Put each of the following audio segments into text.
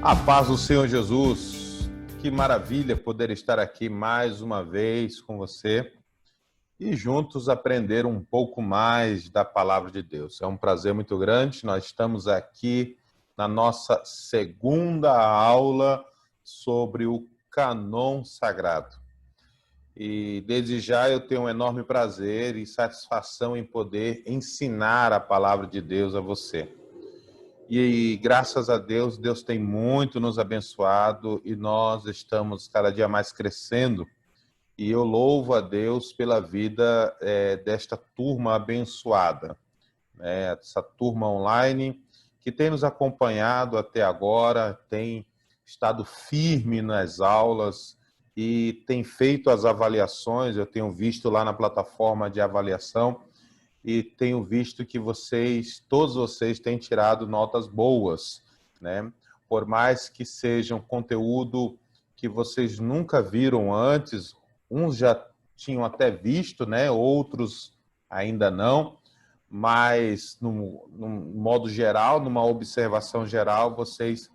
A paz do Senhor Jesus, que maravilha poder estar aqui mais uma vez com você e juntos aprender um pouco mais da palavra de Deus. É um prazer muito grande, nós estamos aqui na nossa segunda aula sobre o cânon sagrado. E desde já eu tenho um enorme prazer e satisfação em poder ensinar a palavra de Deus a você. E graças a Deus, Deus tem muito nos abençoado e nós estamos cada dia mais crescendo. E eu louvo a Deus pela vida desta turma abençoada, né? Essa turma online que tem nos acompanhado até agora, tem estado firme nas aulas e tem feito as avaliações. Eu tenho visto lá na plataforma de avaliação e tenho visto que todos vocês têm tirado notas boas, né? Por mais que sejam conteúdo que vocês nunca viram antes, uns já tinham até visto, né? Outros ainda não, mas no modo geral, numa observação geral, vocês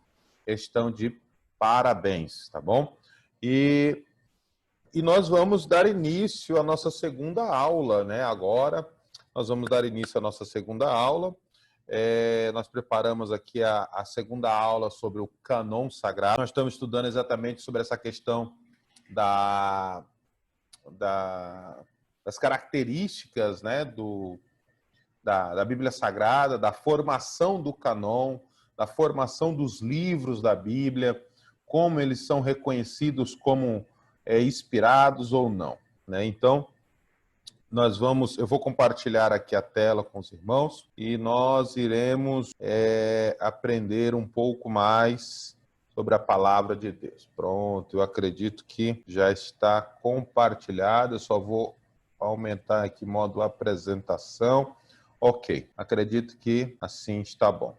estão de parabéns, tá bom? E nós vamos dar início à nossa segunda aula, né? Agora, nós vamos dar início à nossa segunda aula. Nós preparamos aqui a segunda aula sobre o cânon sagrado. Nós estamos estudando exatamente sobre essa questão das características, né, da Bíblia Sagrada, da formação do cânon, da formação dos livros da Bíblia, como eles são reconhecidos como inspirados ou não, né? Então, eu vou compartilhar aqui a tela com os irmãos e nós iremos aprender um pouco mais sobre a palavra de Deus. Pronto, eu acredito que já está compartilhado, eu só vou aumentar aqui modo apresentação. Ok, acredito que assim está bom.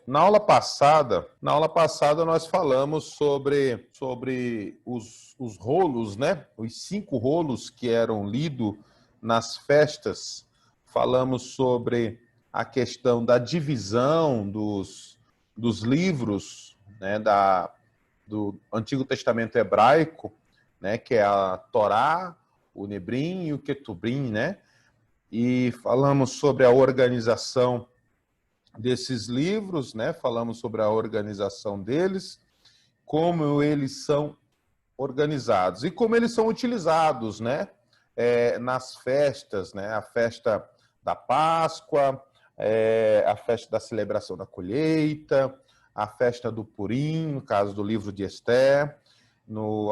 Na aula passada nós falamos sobre os rolos, né? Os 5 rolos que eram lidos nas festas. Falamos sobre a questão da divisão dos livros, né? Do Antigo Testamento hebraico, né? Que é a Torá, o Nebrim e o Ketubrim, né? E falamos sobre a organização desses livros, né? Falamos sobre a organização deles, como eles são organizados e como eles são utilizados, né? Nas festas, né? A festa da Páscoa, a festa da celebração da colheita, a festa do Purim, no caso do livro de Esther,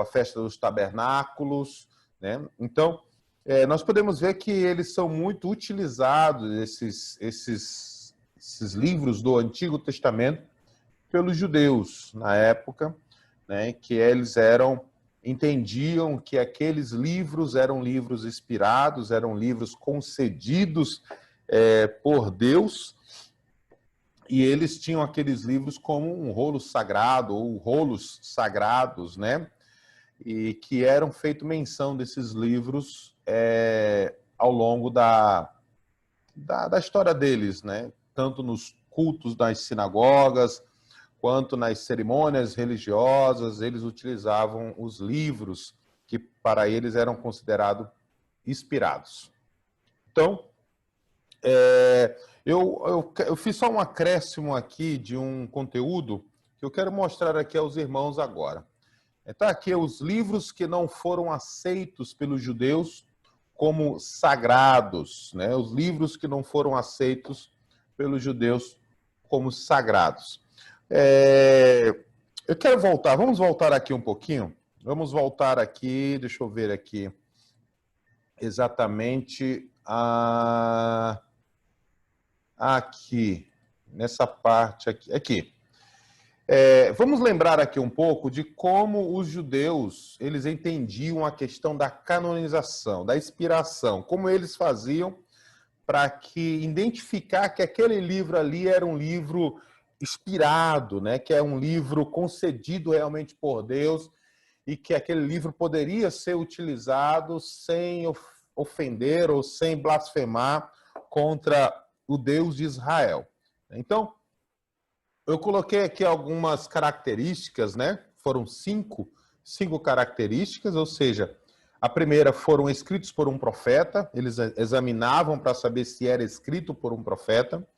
a festa dos tabernáculos, né? Então, nós podemos ver que eles são muito utilizados, esses livros do Antigo Testamento, pelos judeus na época, né, que eles entendiam que aqueles livros eram livros inspirados, eram livros concedidos por Deus, e eles tinham aqueles livros como um rolo sagrado, ou rolos sagrados, né? E que eram feito menção desses livros ao longo da história deles, né? Tanto nos cultos das sinagogas, quanto nas cerimônias religiosas, eles utilizavam os livros que para eles eram considerados inspirados. Então, eu fiz só um acréscimo aqui de um conteúdo que eu quero mostrar aqui aos irmãos agora. Está aqui os livros que não foram aceitos pelos judeus como sagrados, né? Os livros que não foram aceitos pelos judeus como sagrados. Eu quero voltar, vamos voltar aqui um pouquinho? Vamos voltar aqui, deixa eu ver aqui exatamente aqui, nessa parte aqui. Vamos lembrar aqui um pouco de como os judeus eles entendiam a questão da canonização, da inspiração, como eles faziam para que identificar que aquele livro ali era um livro inspirado, né? Que é um livro concedido realmente por Deus e que aquele livro poderia ser utilizado sem ofender ou sem blasfemar contra o Deus de Israel. Então, Eu coloquei aqui algumas características, né? Foram cinco características, ou seja, a primeira foram escritos por um profeta, eles examinavam para saber se era escrito por um profeta,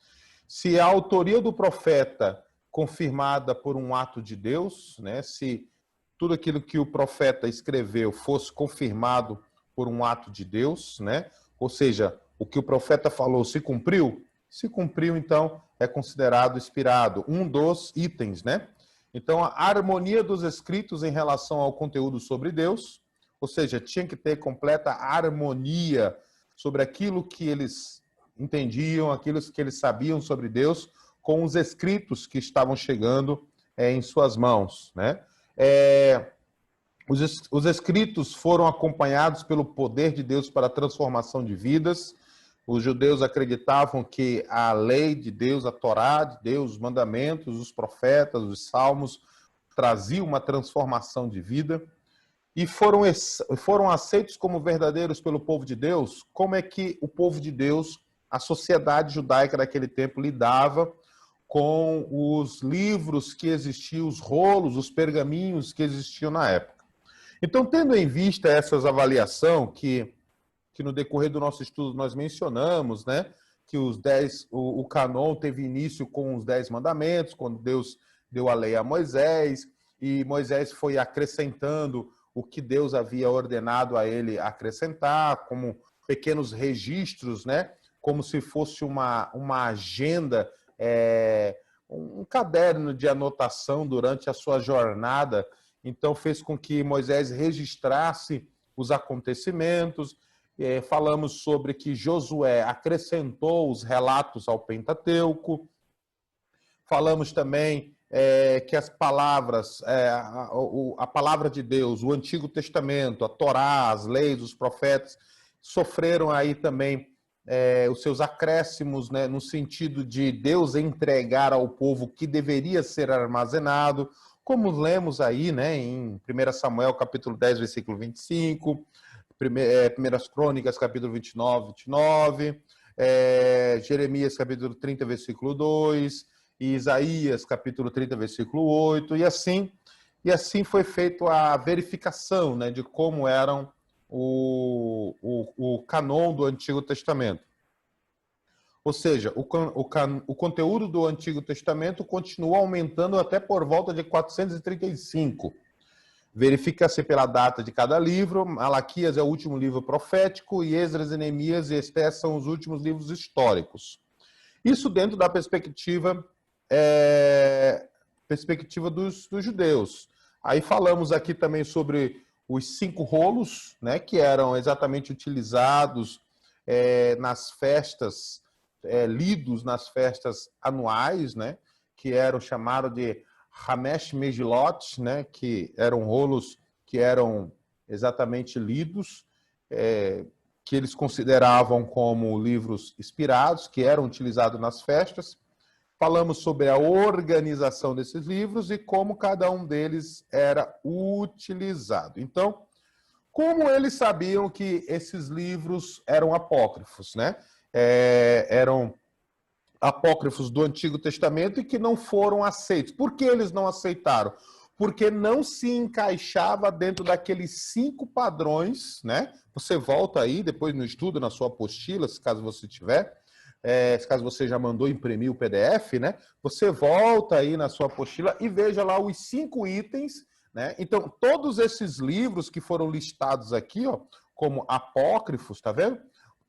se a autoria do profeta confirmada por um ato de Deus, né? Se tudo aquilo que o profeta escreveu fosse confirmado por um ato de Deus, né? Ou seja, o que o profeta falou se cumpriu? Se cumpriu, então é considerado inspirado. Um dos itens, né? Então, a harmonia dos escritos em relação ao conteúdo sobre Deus, ou seja, tinha que ter completa harmonia sobre aquilo que eles entendiam, aquilo que eles sabiam sobre Deus, com os escritos que estavam chegando em suas mãos, né? Os escritos foram acompanhados pelo poder de Deus para a transformação de vidas. Os judeus acreditavam que a lei de Deus, a Torá de Deus, os mandamentos, os profetas, os salmos, traziam uma transformação de vida e foram aceitos como verdadeiros pelo povo de Deus. Como é que o povo de Deus, a sociedade judaica daquele tempo, lidava com os livros que existiam, os rolos, os pergaminhos que existiam na época? Então, tendo em vista essas avaliação que no decorrer do nosso estudo nós mencionamos, né, que o Canon teve início com os 10 mandamentos, quando Deus deu a lei a Moisés, e Moisés foi acrescentando o que Deus havia ordenado a ele acrescentar, como pequenos registros, né, como se fosse uma agenda, um caderno de anotação durante a sua jornada. Então, fez com que Moisés registrasse os acontecimentos. Falamos sobre que Josué acrescentou os relatos ao Pentateuco. Falamos também que as palavras, a palavra de Deus, o Antigo Testamento, a Torá, as leis, os profetas, sofreram aí também os seus acréscimos, né, no sentido de Deus entregar ao povo que deveria ser armazenado, como lemos aí, né, em 1 Samuel, capítulo 10, versículo 25, 1 Crônicas, capítulo 29, Jeremias, capítulo 30, versículo 2, e Isaías, capítulo 30, versículo 8, e assim foi feita a verificação, né, de como eram o canon do Antigo Testamento. Ou seja, o conteúdo do Antigo Testamento continua aumentando até por volta de 435. Verifica-se pela data de cada livro. Malaquias é o último livro profético e Esdras, Neemias e Esté são os últimos livros históricos. Isso dentro da perspectiva dos judeus. Aí falamos aqui também sobre os 5 rolos, né, que eram exatamente utilizados nas festas, lidos nas festas anuais, né, que eram chamados de Hamesh Megilot, né, que eram rolos que eram exatamente lidos, que eles consideravam como livros inspirados, que eram utilizados nas festas. Falamos sobre a organização desses livros e como cada um deles era utilizado. Então, como eles sabiam que esses livros eram apócrifos, né? Eram apócrifos do Antigo Testamento e que não foram aceitos. Por que eles não aceitaram? Porque não se encaixava dentro daqueles 5 padrões, né? Você volta aí depois no estudo, na sua apostila, se caso você tiver, se caso você já mandou imprimir o PDF, né? Você volta aí na sua apostila e veja lá os 5 itens, né? Então, todos esses livros que foram listados aqui, ó, como apócrifos, tá vendo?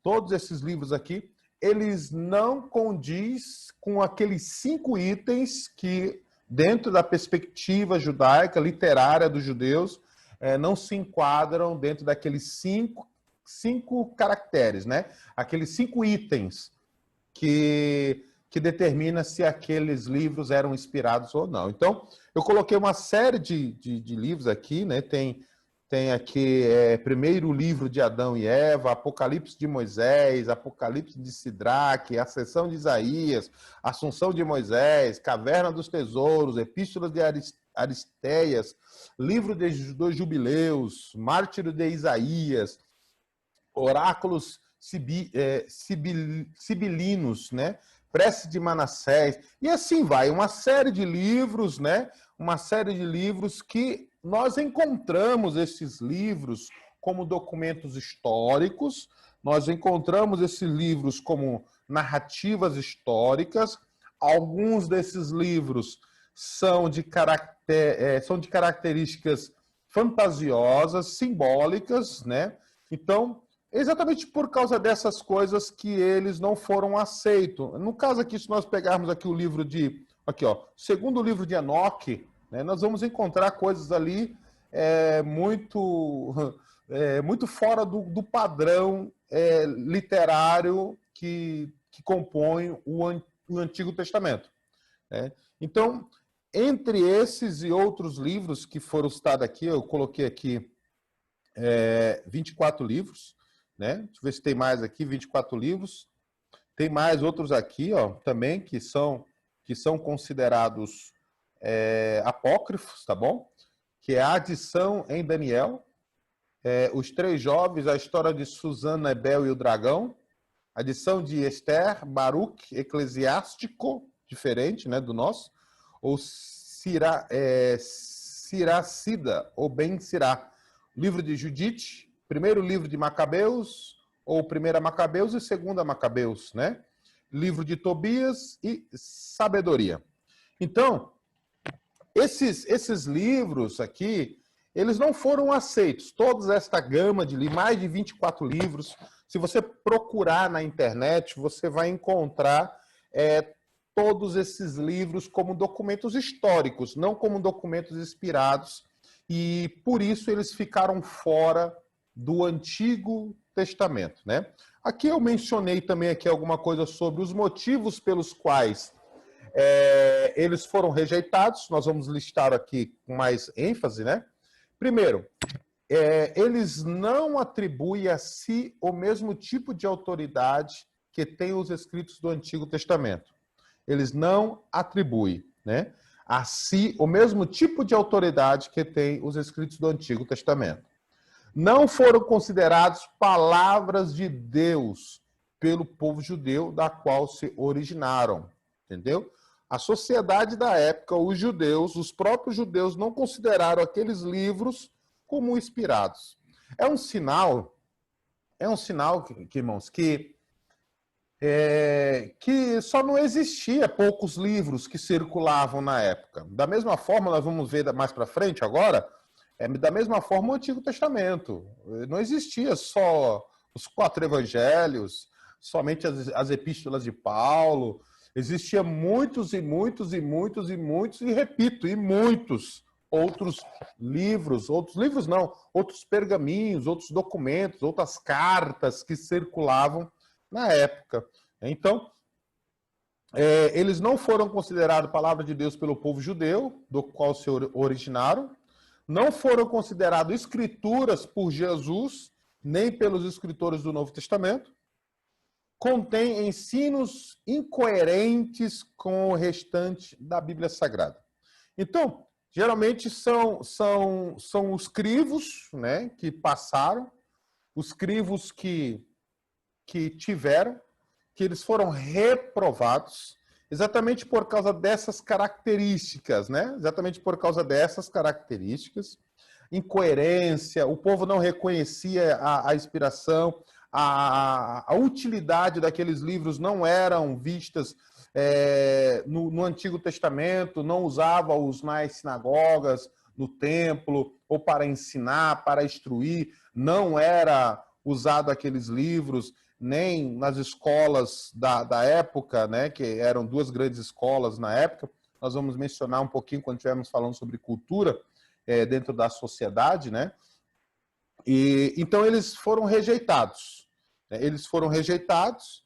Todos esses livros aqui, eles não condiz com aqueles 5 itens que, dentro da perspectiva judaica, literária dos judeus, não se enquadram dentro daqueles cinco caracteres, né? Aqueles 5 itens que determina se aqueles livros eram inspirados ou não. Então, eu coloquei uma série de livros aqui, né? Tem aqui primeiro livro de Adão e Eva, Apocalipse de Moisés, Apocalipse de Sidraque, Ascensão de Isaías, Assunção de Moisés, Caverna dos Tesouros, Epístolas de Aristeias, Livro dos Jubileus, Mártiro de Isaías, Oráculos sibilinos, né? Prece de Manassés, e assim vai, uma série de livros, né? Uma série de livros que nós encontramos esses livros como documentos históricos, nós encontramos esses livros como narrativas históricas, alguns desses livros são de características fantasiosas, simbólicas, né? Então, exatamente por causa dessas coisas que eles não foram aceitos. No caso aqui, se nós pegarmos aqui o livro de... Aqui, ó, segundo o livro de Enoque, né, nós vamos encontrar coisas ali muito fora do padrão literário que compõe o Antigo Testamento. Né? Então, entre esses e outros livros que foram citados aqui, eu coloquei aqui 24 livros, né? Deixa eu ver se tem mais aqui, 24 livros. Tem mais outros aqui, ó, também, que são considerados apócrifos, tá bom? Que é a adição em Daniel, Os Três Jovens, a história de Susana, Ebel e o Dragão, a edição de Esther, Baruch, Eclesiástico, diferente, né, do nosso, ou Siracida, ou Ben Sirá, livro de Judite, primeiro livro de Macabeus, ou primeira Macabeus e segunda Macabeus, né? Livro de Tobias e Sabedoria. Então, esses livros aqui, eles não foram aceitos. Toda esta gama de mais de 24 livros, se você procurar na internet, você vai encontrar todos esses livros como documentos históricos, não como documentos inspirados, e por isso eles ficaram fora do Antigo Testamento, né? Aqui eu mencionei também aqui alguma coisa sobre os motivos pelos quais eles foram rejeitados. Nós vamos listar aqui com mais ênfase, né? Primeiro, eles não atribuem a si o mesmo tipo de autoridade que tem os escritos do Antigo Testamento. Eles não atribuem, né, a si o mesmo tipo de autoridade que tem os escritos do Antigo Testamento. Não foram considerados palavras de Deus pelo povo judeu da qual se originaram, entendeu? A sociedade da época, os judeus, os próprios judeus não consideraram aqueles livros como inspirados. É um sinal, irmãos, que só não existia poucos livros que circulavam na época. Da mesma forma, nós vamos ver mais para frente agora, da mesma forma o Antigo Testamento. Não existia só os 4 evangelhos, somente as epístolas de Paulo. Existia muitos e muitos e muitos e muitos, e repito, e muitos outros livros não, outros pergaminhos, outros documentos, outras cartas que circulavam na época. Então, eles não foram considerados palavra de Deus pelo povo judeu, do qual se originaram, não foram considerados escrituras por Jesus, nem pelos escritores do Novo Testamento, contém ensinos incoerentes com o restante da Bíblia Sagrada. Então, geralmente são os crivos, né, que passaram, os crivos que tiveram, que eles foram reprovados, exatamente por causa dessas características, né? Exatamente por causa dessas características. Incoerência, o povo não reconhecia a inspiração, a utilidade daqueles livros não eram vistas no Antigo Testamento, não usava-os nas sinagogas, no templo, ou para ensinar, para instruir, não era usado aqueles livros, nem nas escolas da época, né, que eram 2 grandes escolas na época. Nós vamos mencionar um pouquinho quando estivermos falando sobre cultura dentro da sociedade, né? E então eles foram rejeitados. Eles foram rejeitados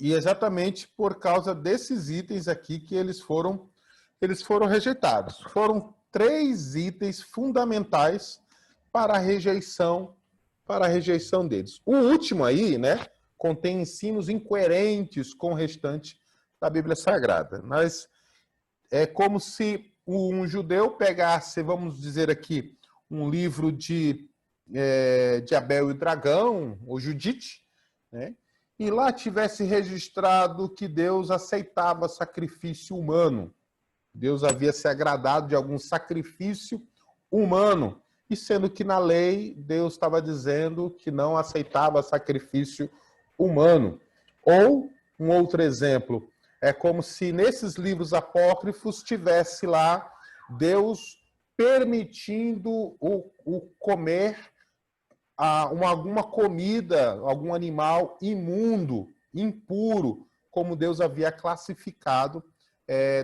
e exatamente por causa desses itens aqui que eles foram rejeitados. Foram 3 itens fundamentais para a rejeição deles. O último aí, né, contém ensinos incoerentes com o restante da Bíblia Sagrada. Mas é como se um judeu pegasse, vamos dizer aqui, um livro de Abel e o Dragão, ou Judite, né, e lá tivesse registrado que Deus aceitava sacrifício humano. Deus havia se agradado de algum sacrifício humano, e sendo que na lei Deus estava dizendo que não aceitava sacrifício humano. Ou, um outro exemplo, é como se nesses livros apócrifos tivesse lá Deus permitindo o comer alguma comida, algum animal imundo, impuro, como Deus havia classificado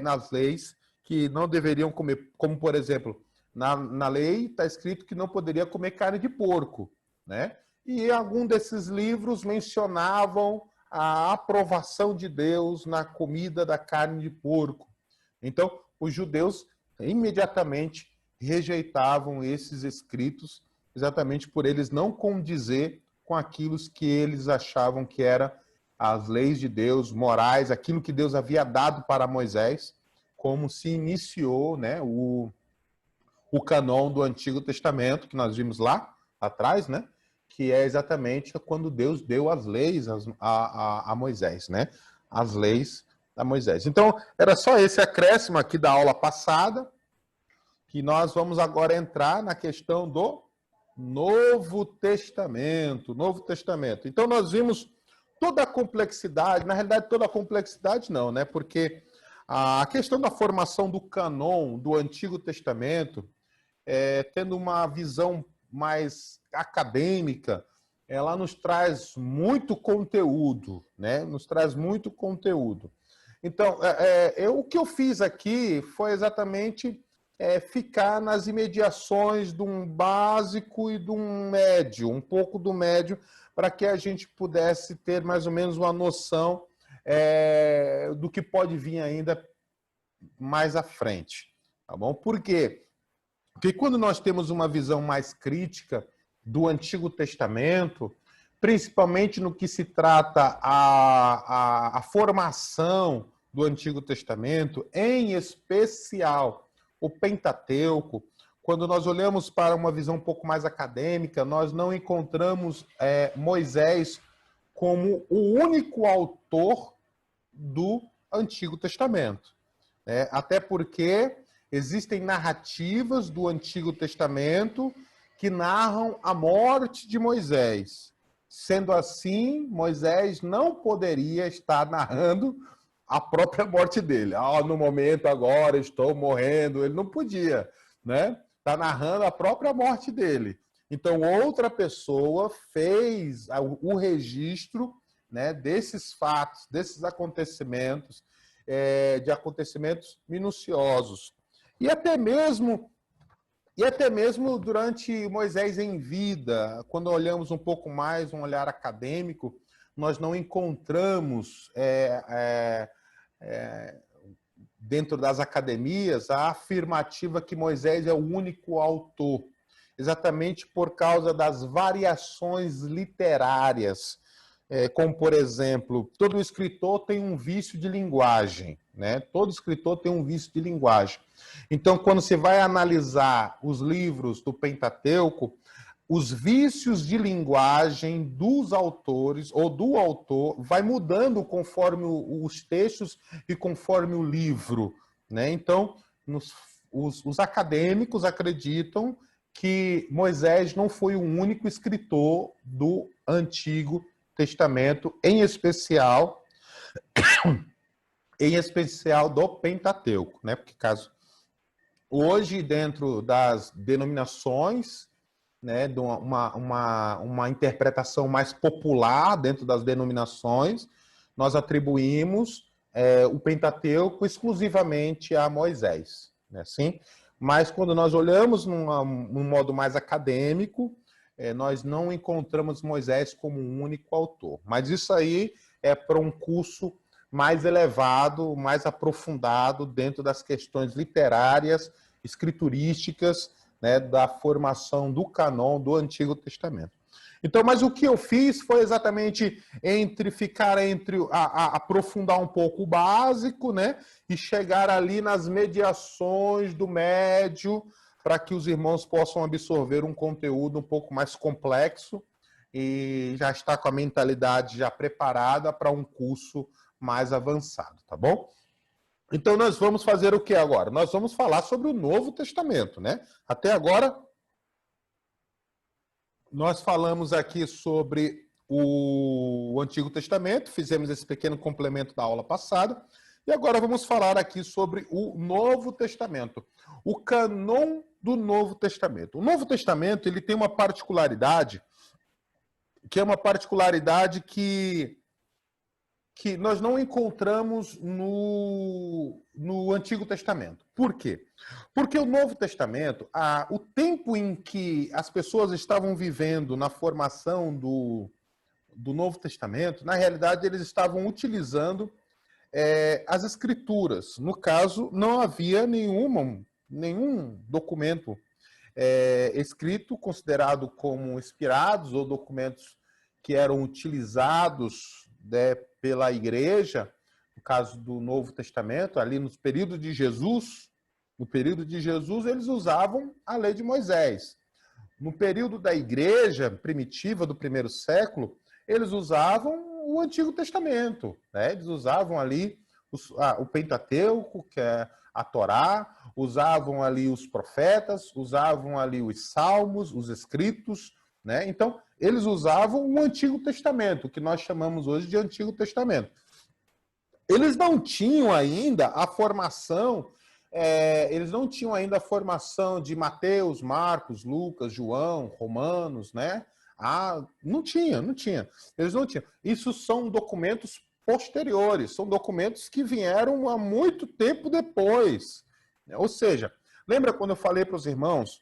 nas leis, que não deveriam comer, como por exemplo, na lei está escrito que não poderia comer carne de porco, né? E algum desses livros mencionavam a aprovação de Deus na comida da carne de porco. Então, os judeus imediatamente rejeitavam esses escritos, exatamente por eles não condizer com aquilo que eles achavam que era as leis de Deus, morais, aquilo que Deus havia dado para Moisés, como se iniciou, né, o canon do Antigo Testamento, que nós vimos lá atrás, né, que é exatamente quando Deus deu as leis a Moisés, né, as leis a Moisés. Então, era só esse acréscimo aqui da aula passada, que nós vamos agora entrar na questão do Novo Testamento. Novo Testamento. Então, nós vimos toda a complexidade, na realidade, toda a complexidade não, né? Porque a questão da formação do canon do Antigo Testamento, tendo uma visão mais acadêmica, ela nos traz muito conteúdo, né? Nos traz muito conteúdo. Então, o que eu fiz aqui foi exatamente ficar nas imediações de um básico e de um médio, um pouco do médio, para que a gente pudesse ter mais ou menos uma noção do que pode vir ainda mais à frente. Tá bom? Por quê? Porque quando nós temos uma visão mais crítica do Antigo Testamento, principalmente no que se trata a formação do Antigo Testamento, em especial o Pentateuco, quando nós olhamos para uma visão um pouco mais acadêmica, nós não encontramos Moisés como o único autor do Antigo Testamento. Até porque existem narrativas do Antigo Testamento que narram a morte de Moisés. Sendo assim, Moisés não poderia estar narrando a própria morte dele. No momento agora estou morrendo. Ele não podia, né? Está narrando a própria morte dele. Então, outra pessoa fez o registro, né, desses fatos, desses acontecimentos, de acontecimentos minuciosos. E até mesmo durante Moisés em vida, quando olhamos um pouco mais, um olhar acadêmico, nós não encontramos dentro das academias a afirmativa que Moisés é o único autor, exatamente por causa das variações literárias. Como, por exemplo, todo escritor tem um vício de linguagem, né? Todo escritor tem um vício de linguagem. Então, quando você vai analisar os livros do Pentateuco, os vícios de linguagem dos autores ou do autor vai mudando conforme os textos e conforme o livro, né? Então, os acadêmicos acreditam que Moisés não foi o único escritor do Antigo Testamento, em especial do Pentateuco, né? Porque caso hoje, dentro das denominações, né, de uma interpretação mais popular dentro das denominações, nós atribuímos o Pentateuco exclusivamente a Moisés, né, assim? Mas quando nós olhamos num modo mais acadêmico, nós não encontramos Moisés como um único autor. Mas isso aí é para um curso mais elevado, mais aprofundado dentro das questões literárias, escriturísticas, né, da formação do canon do Antigo Testamento. Então, mas o que eu fiz foi exatamente aprofundar um pouco o básico, né, e chegar ali nas mediações do médio, para que os irmãos possam absorver um conteúdo um pouco mais complexo, e já está com a mentalidade já preparada para um curso mais avançado, tá bom? Então nós vamos fazer o que agora? Nós vamos falar sobre o Novo Testamento, né? Até agora nós falamos aqui sobre o Antigo Testamento, fizemos esse pequeno complemento da aula passada, e agora vamos falar aqui sobre o Novo Testamento, o cânon do Novo Testamento. O Novo Testamento ele tem uma particularidade, que é uma particularidade que nós não encontramos no Antigo Testamento. Por quê? Porque o Novo Testamento, o tempo em que as pessoas estavam vivendo na formação do Novo Testamento, na realidade, eles estavam utilizando as Escrituras. No caso, não havia nenhum documento escrito, considerado como inspirados, ou documentos que eram utilizados pela igreja, no caso do Novo Testamento, ali no período de Jesus, eles usavam a lei de Moisés. No período da igreja primitiva do primeiro século, eles usavam o Antigo Testamento, né? Eles usavam ali o Pentateuco, que é a Torá, usavam ali os profetas, usavam ali os salmos, os escritos, né? Então, eles usavam o Antigo Testamento, que nós chamamos hoje de Antigo Testamento. Eles não tinham ainda a formação, de Mateus, Marcos, Lucas, João, Romanos, né? Não tinha. Eles não tinham. Isso são documentos posteriores, são documentos que vieram há muito tempo depois. Ou seja, lembra quando eu falei para os irmãos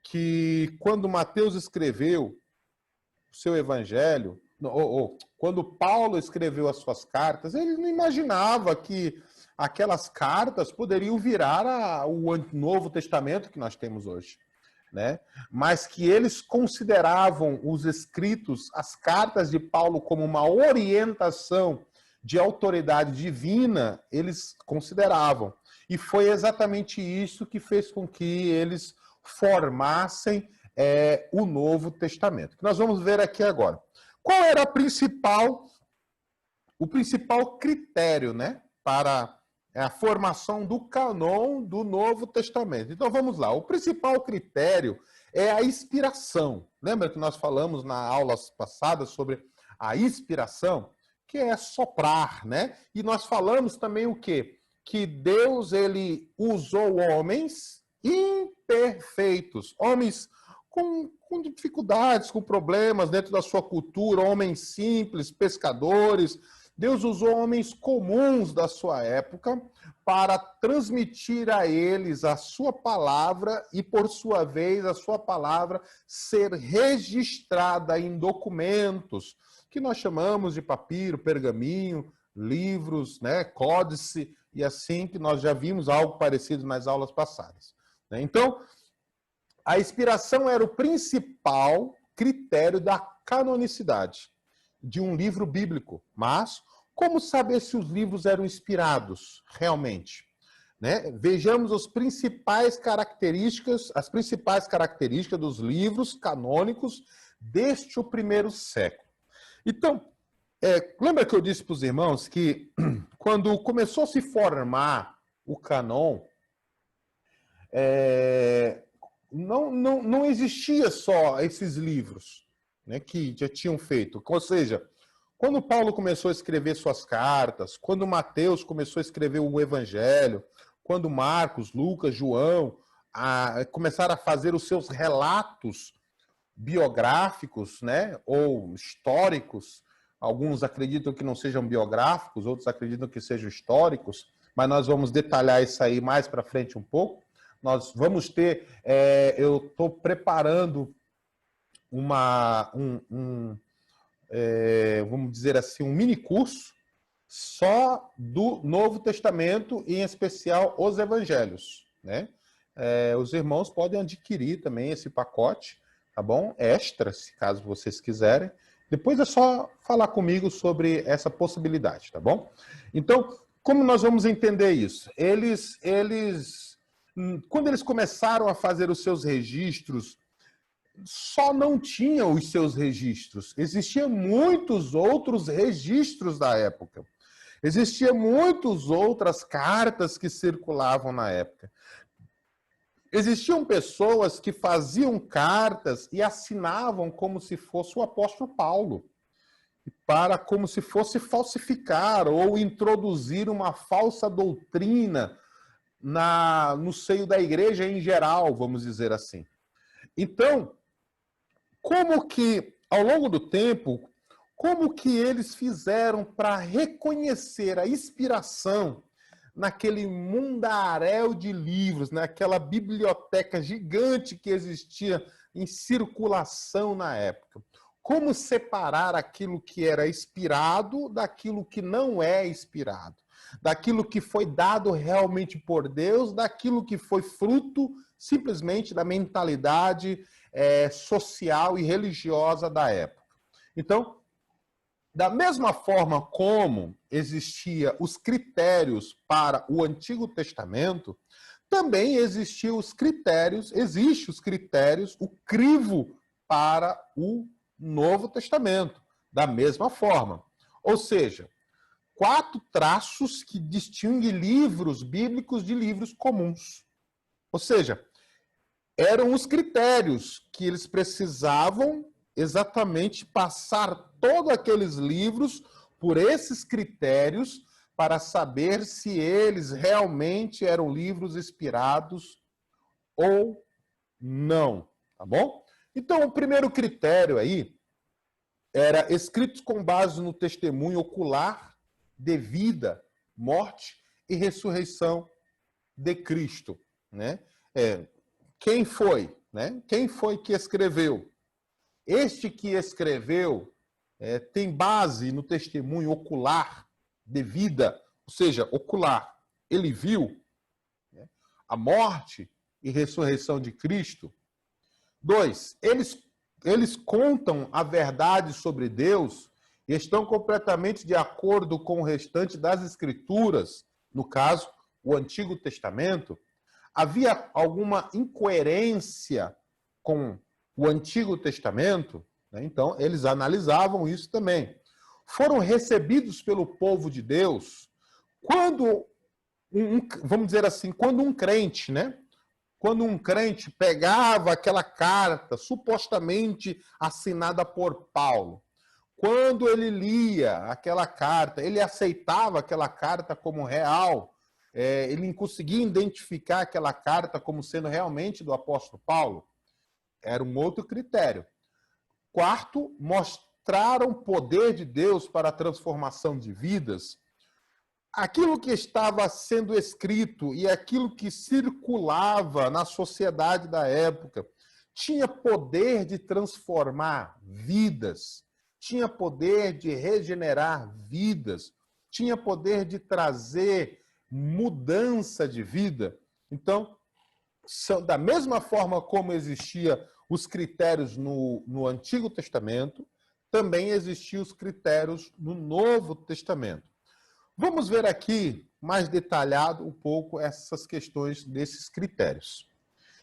que quando Mateus escreveu o seu evangelho, quando Paulo escreveu as suas cartas, ele não imaginava que aquelas cartas poderiam virar o Novo Testamento que nós temos hoje, né? Mas que eles consideravam os escritos, as cartas de Paulo, como uma orientação de autoridade divina, eles consideravam. E foi exatamente isso que fez com que eles formassem o Novo Testamento, que nós vamos ver aqui agora. Qual era o principal critério, né, para a formação do cânon do Novo Testamento? Então vamos lá. O principal critério é a inspiração. Lembra que nós falamos na aula passada sobre a inspiração, que é soprar, né? E nós falamos também o quê? Que Deus ele usou homens imperfeitos, homens com dificuldades, com problemas dentro da sua cultura, homens simples, pescadores. Deus usou homens comuns da sua época para transmitir a eles a sua palavra e, por sua vez, a sua palavra ser registrada em documentos que nós chamamos de papiro, pergaminho, livros, né, códice, e assim que nós já vimos algo parecido nas aulas passadas. Então, a inspiração era o principal critério da canonicidade de um livro bíblico. Mas como saber se os livros eram inspirados realmente? Né? Vejamos as principais características dos livros canônicos deste o primeiro século. Então, lembra que eu disse para os irmãos que quando começou a se formar o cânon, não existia só esses livros, né, que já tinham feito. Ou seja, quando Paulo começou a escrever suas cartas, quando Mateus começou a escrever o Evangelho, quando Marcos, Lucas, João começaram a fazer os seus relatos biográficos, né, ou históricos, alguns acreditam que não sejam biográficos, outros acreditam que sejam históricos, mas nós vamos detalhar isso aí mais para frente um pouco. Nós vamos ter, eu estou preparando vamos dizer assim, um mini curso só do Novo Testamento, em especial os Evangelhos, né? Os irmãos podem adquirir também esse pacote, tá bom? Extra, se caso vocês quiserem. Depois é só falar comigo sobre essa possibilidade, tá bom? Então, como nós vamos entender isso? Quando eles começaram a fazer os seus registros só não tinha os seus registros. Existiam muitos outros registros da época. Existiam muitas outras cartas que circulavam na época. Existiam pessoas que faziam cartas e assinavam como se fosse o apóstolo Paulo, para como se fosse falsificar ou introduzir uma falsa doutrina no seio da igreja em geral, vamos dizer assim. Então, como que, ao longo do tempo, como que eles fizeram para reconhecer a inspiração naquele mundaréu de livros, naquela biblioteca gigante que existia em circulação na época? Como separar aquilo que era inspirado daquilo que não é inspirado? Daquilo que foi dado realmente por Deus, daquilo que foi fruto simplesmente da mentalidade social e religiosa da época. Então, da mesma forma como existiam os critérios para o Antigo Testamento, também existem os critérios, o crivo para o Novo Testamento, da mesma forma. Ou seja, 4 traços que distinguem livros bíblicos de livros comuns. Ou seja, eram os critérios que eles precisavam exatamente passar todos aqueles livros por esses critérios para saber se eles realmente eram livros inspirados ou não, tá bom? Então, o primeiro critério aí era escritos com base no testemunho ocular de vida, morte e ressurreição de Cristo, né? Quem foi, né? Quem foi que escreveu? Este que escreveu tem base no testemunho ocular de vida, ou seja, ocular. Ele viu, né, a morte e ressurreição de Cristo. 2, eles contam a verdade sobre Deus e estão completamente de acordo com o restante das Escrituras, no caso, o Antigo Testamento. Havia alguma incoerência com o Antigo Testamento? Então, eles analisavam isso também. Foram recebidos pelo povo de Deus quando, vamos dizer assim, quando um crente, né? Quando um crente pegava aquela carta supostamente assinada por Paulo, quando ele lia aquela carta, ele aceitava aquela carta como real, ele conseguia identificar aquela carta como sendo realmente do apóstolo Paulo? Era um outro critério. 4, mostraram o poder de Deus para a transformação de vidas. Aquilo que estava sendo escrito e aquilo que circulava na sociedade da época tinha poder de transformar vidas, tinha poder de regenerar vidas, tinha poder de trazer mudança de vida. Então, da mesma forma como existia os critérios no Antigo Testamento, também existiam os critérios no Novo Testamento. Vamos ver aqui mais detalhado um pouco essas questões desses critérios.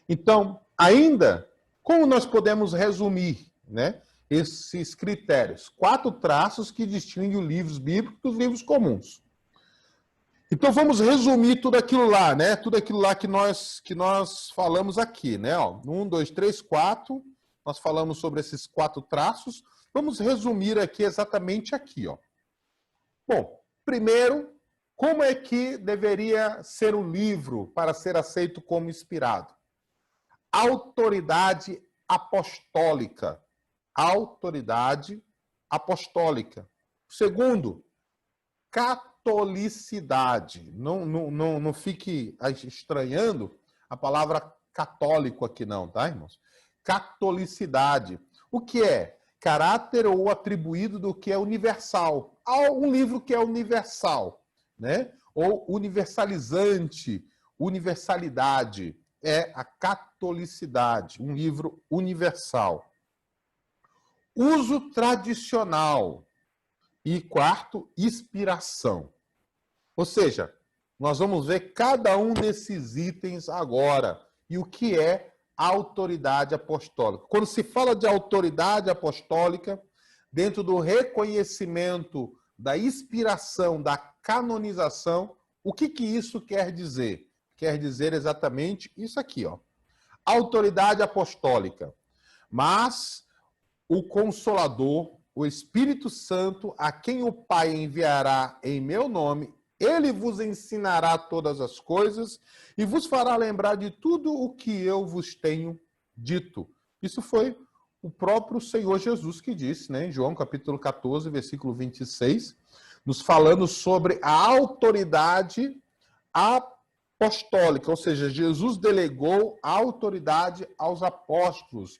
Então, ainda, como nós podemos resumir, né, esses critérios? 4 traços que distinguem os livros bíblicos dos livros comuns. Então, vamos resumir tudo aquilo lá, né? Tudo aquilo lá que nós falamos aqui, né? 1, 2, 3, 4. Nós falamos sobre esses 4 traços. Vamos resumir aqui exatamente aqui, ó. Bom, primeiro, como é que deveria ser o livro para ser aceito como inspirado? Autoridade apostólica. Autoridade apostólica. Segundo, catolicidade. Não fique estranhando a palavra católico aqui não, tá, irmãos? Catolicidade. O que é? Caráter ou atribuído do que é universal. Há um livro que é universal, né? Ou universalizante, universalidade. É a catolicidade, um livro universal. Uso tradicional. E 4, inspiração. Ou seja, nós vamos ver cada um desses itens agora e o que é autoridade apostólica. Quando se fala de autoridade apostólica, dentro do reconhecimento da inspiração, da canonização, o que isso quer dizer? Quer dizer exatamente isso aqui, ó. Autoridade apostólica. Mas o Consolador, o Espírito Santo, a quem o Pai enviará em meu nome, ele vos ensinará todas as coisas e vos fará lembrar de tudo o que eu vos tenho dito. Isso foi o próprio Senhor Jesus que disse, né, em João capítulo 14, versículo 26, nos falando sobre a autoridade apostólica, ou seja, Jesus delegou a autoridade aos apóstolos.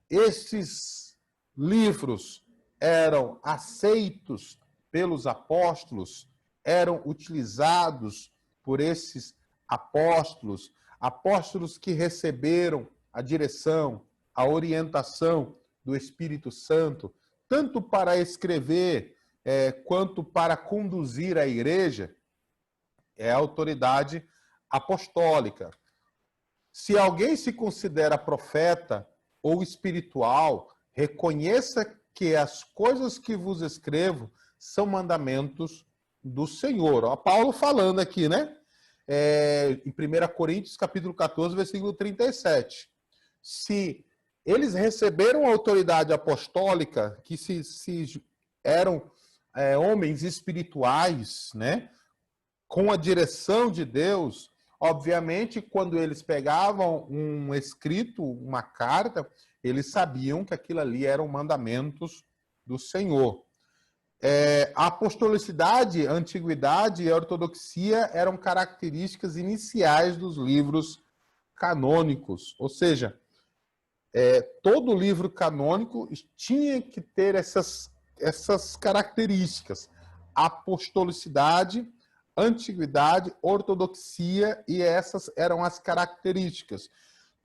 Esses livros eram aceitos pelos apóstolos, eram utilizados por esses apóstolos, apóstolos que receberam a direção, a orientação do Espírito Santo, tanto para escrever quanto para conduzir a igreja, é a autoridade apostólica. Se alguém se considera profeta ou espiritual, reconheça que as coisas que vos escrevo são mandamentos do Senhor. Ó, Paulo falando aqui, né? Em 1 Coríntios, capítulo 14, versículo 37. Se eles receberam a autoridade apostólica, que se eram homens espirituais, né? Com a direção de Deus, obviamente, quando eles pegavam um escrito, uma carta, eles sabiam que aquilo ali eram mandamentos do Senhor. A apostolicidade, a antiguidade e a ortodoxia eram características iniciais dos livros canônicos, ou seja, todo livro canônico tinha que ter essas características: apostolicidade, antiguidade, ortodoxia, e essas eram as características.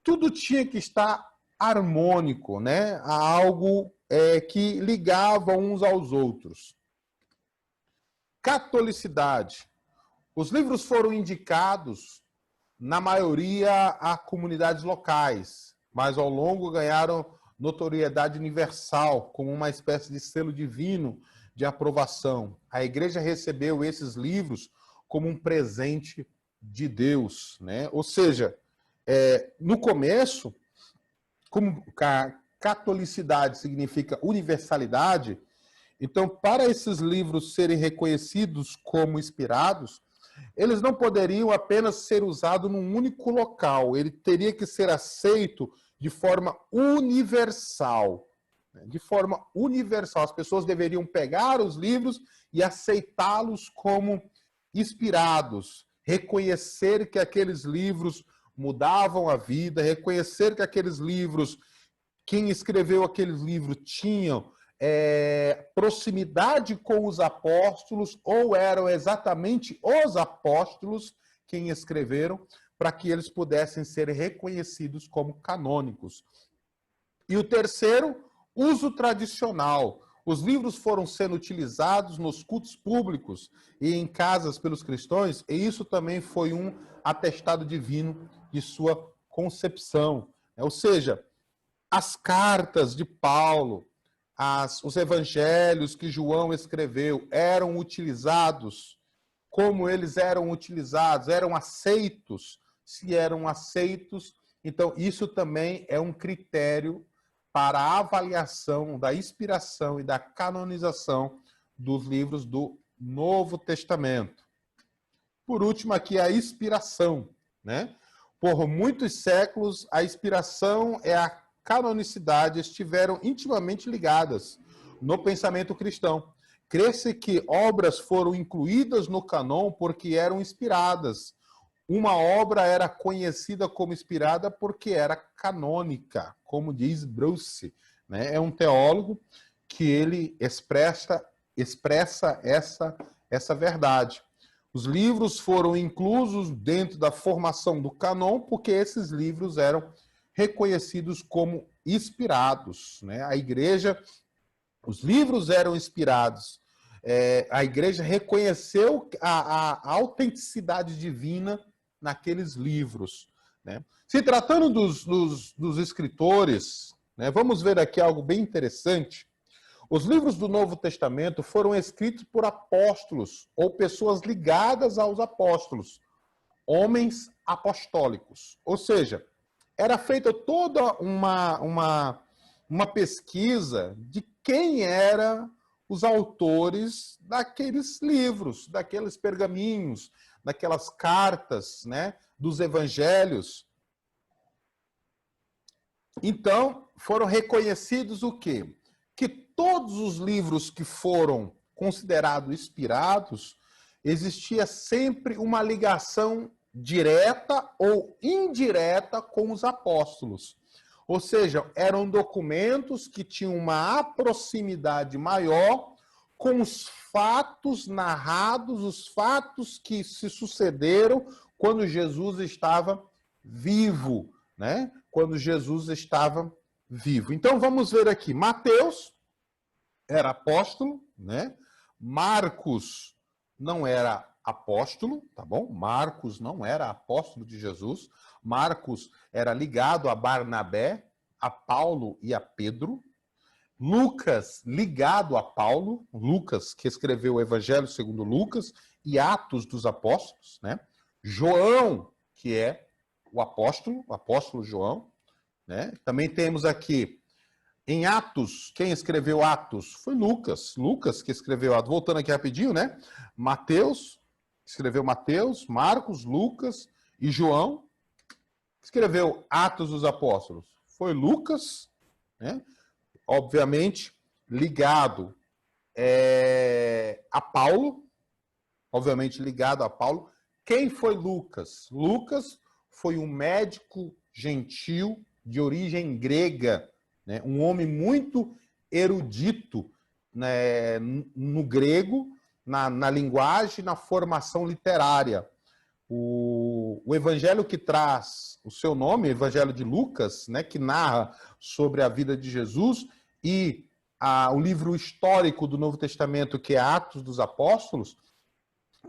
Tudo tinha que estar harmônico, né? A algo que ligava uns aos outros. Catolicidade. Os livros foram indicados, na maioria, a comunidades locais, mas ao longo ganharam notoriedade universal, como uma espécie de selo divino de aprovação. A igreja recebeu esses livros como um presente de Deus, né? Ou seja, no começo, como a catolicidade significa universalidade, então, para esses livros serem reconhecidos como inspirados, eles não poderiam apenas ser usados num único local, ele teria que ser aceito de forma universal. De forma universal, as pessoas deveriam pegar os livros e aceitá-los como inspirados, reconhecer que aqueles livros mudavam a vida, reconhecer que aqueles livros, quem escreveu aqueles livros tinham proximidade com os apóstolos, ou eram exatamente os apóstolos quem escreveram, para que eles pudessem ser reconhecidos como canônicos. E o terceiro, uso tradicional. Os livros foram sendo utilizados nos cultos públicos e em casas pelos cristãos, e isso também foi um atestado divino de sua concepção. Ou seja, as cartas de Paulo, os evangelhos que João escreveu eram utilizados como eles eram utilizados, eram aceitos. Se eram aceitos, então isso também é um critério para a avaliação da inspiração e da canonização dos livros do Novo Testamento. Por último, aqui a inspiração, né? Por muitos séculos, a inspiração e a canonicidade estiveram intimamente ligadas no pensamento cristão. Crê-se que obras foram incluídas no cânon porque eram inspiradas. Uma obra era conhecida como inspirada porque era canônica, como diz Bruce, né? É um teólogo que ele expressa essa verdade. Os livros foram inclusos dentro da formação do cânon porque esses livros eram reconhecidos como inspirados, né? A igreja, os livros eram inspirados. A igreja reconheceu a autenticidade divina naqueles livros. né? Se tratando dos escritores, né, vamos ver aqui algo bem interessante. Os livros do Novo Testamento foram escritos por apóstolos ou pessoas ligadas aos apóstolos, homens apostólicos. Ou seja, era feita toda uma pesquisa de quem eram os autores daqueles livros, daqueles pergaminhos, daquelas cartas, né, dos evangelhos. Então, foram reconhecidos o quê? Que todos os livros que foram considerados inspirados, existia sempre uma ligação direta ou indireta com os apóstolos. Ou seja, eram documentos que tinham uma proximidade maior com os fatos narrados, os fatos que se sucederam quando Jesus estava vivo, né? Quando Jesus estava vivo. Então vamos ver aqui. Mateus era apóstolo, né? Marcos não era apóstolo, tá bom? Marcos não era apóstolo de Jesus. Marcos era ligado a Barnabé, a Paulo e a Pedro. Lucas, ligado a Paulo, Lucas, que escreveu o Evangelho segundo Lucas e Atos dos Apóstolos, né? João, que é o apóstolo João, né? Também temos aqui em Atos, quem escreveu Atos foi Lucas. Lucas que escreveu Atos. Voltando aqui rapidinho, né? Mateus, escreveu Mateus, Marcos, Lucas e João. Escreveu Atos dos Apóstolos. Foi Lucas, né? Obviamente, ligado a Paulo. Obviamente, ligado a Paulo. Quem foi Lucas? Lucas foi um médico gentil de origem grega, né? Um homem muito erudito, né, no grego, na linguagem, na formação literária. O evangelho que traz o seu nome, o Evangelho de Lucas, né, que narra sobre a vida de Jesus, e o livro histórico do Novo Testamento, que é Atos dos Apóstolos,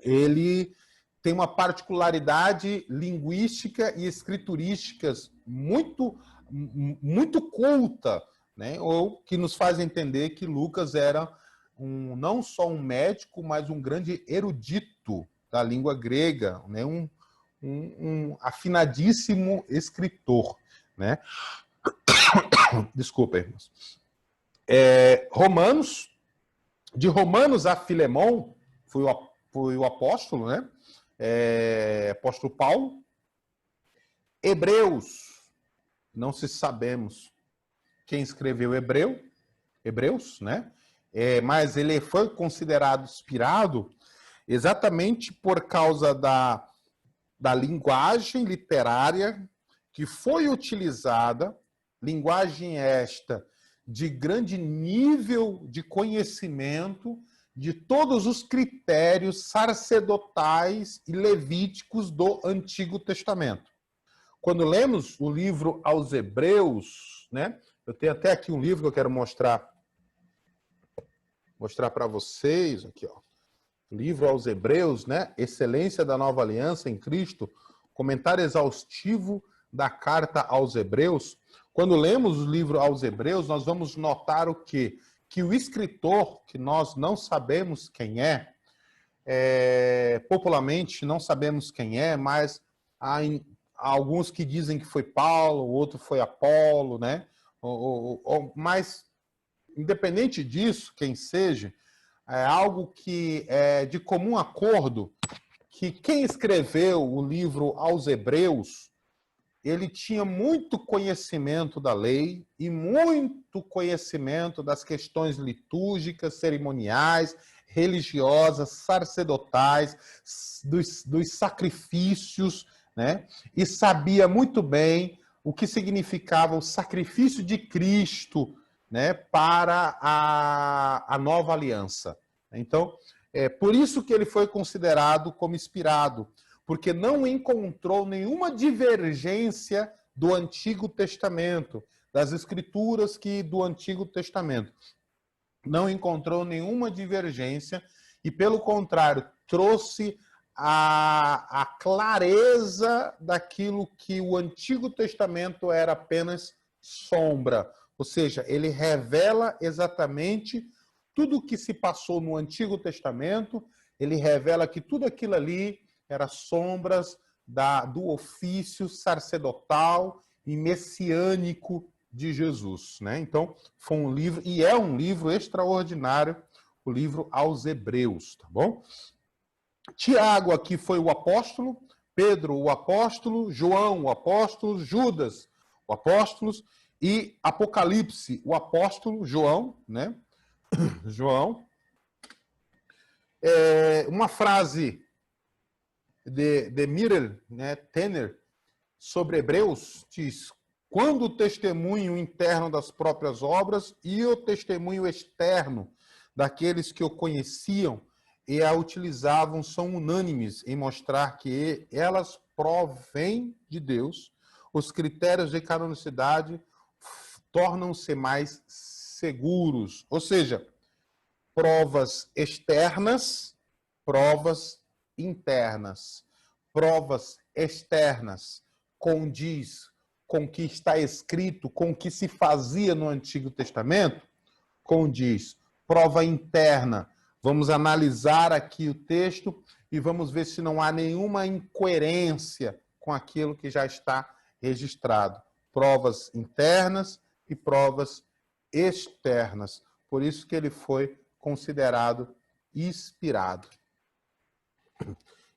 ele tem uma particularidade linguística e escriturística muito, muito culta, né? Ou que nos faz entender que Lucas era não só um médico, mas um grande erudito da língua grega, né? Um afinadíssimo escritor, né? Desculpa, irmãos. Romanos, de Romanos a Filemão, foi o apóstolo, né? Apóstolo Paulo. Hebreus, não se sabemos quem escreveu Hebreus, né? Mas ele foi considerado inspirado exatamente por causa da linguagem literária que foi utilizada, linguagem esta de grande nível de conhecimento de todos os critérios sacerdotais e levíticos do Antigo Testamento. Quando lemos o livro aos Hebreus, né? Eu tenho até aqui um livro que eu quero mostrar para vocês, aqui, ó. Livro aos Hebreus, né? Excelência da Nova Aliança em Cristo, comentário exaustivo da carta aos Hebreus. Quando lemos o livro aos Hebreus, nós vamos notar o quê? Que o escritor, que nós não sabemos quem popularmente não sabemos quem mas há alguns que dizem que foi Paulo, outro foi Apolo, né? Mas, independente disso, quem seja, é algo que é de comum acordo que quem escreveu o livro aos Hebreus, ele tinha muito conhecimento da lei e muito conhecimento das questões litúrgicas, cerimoniais, religiosas, sacerdotais, dos sacrifícios, né? E sabia muito bem o que significava o sacrifício de Cristo, né, para a nova aliança. Então, por isso que ele foi considerado como inspirado, porque não encontrou nenhuma divergência do Antigo Testamento, das escrituras do Antigo Testamento. Não encontrou nenhuma divergência e, pelo contrário, trouxe a clareza daquilo que o Antigo Testamento era apenas sombra. Ou seja, ele revela exatamente tudo o que se passou no Antigo Testamento, ele revela que tudo aquilo ali era sombras do ofício sacerdotal e messiânico de Jesus, né? Então, foi um livro, e é um livro extraordinário, o livro aos Hebreus, tá bom? Tiago aqui foi o apóstolo, Pedro o apóstolo, João o apóstolo, Judas o apóstolo e Apocalipse o apóstolo João, né? João. Uma frase de Miller, né, Tenner, sobre Hebreus, diz: quando o testemunho interno das próprias obras e o testemunho externo daqueles que o conheciam e a utilizavam são unânimes em mostrar que elas provêm de Deus, os critérios de canonicidade tornam-se mais seguros. Ou seja, provas externas, provas internas. Provas externas condiz com o que está escrito, com o que se fazia no Antigo Testamento, condiz. Prova interna, vamos analisar aqui o texto e vamos ver se não há nenhuma incoerência com aquilo que já está registrado. Provas internas e provas externas. Por isso que ele foi considerado inspirado.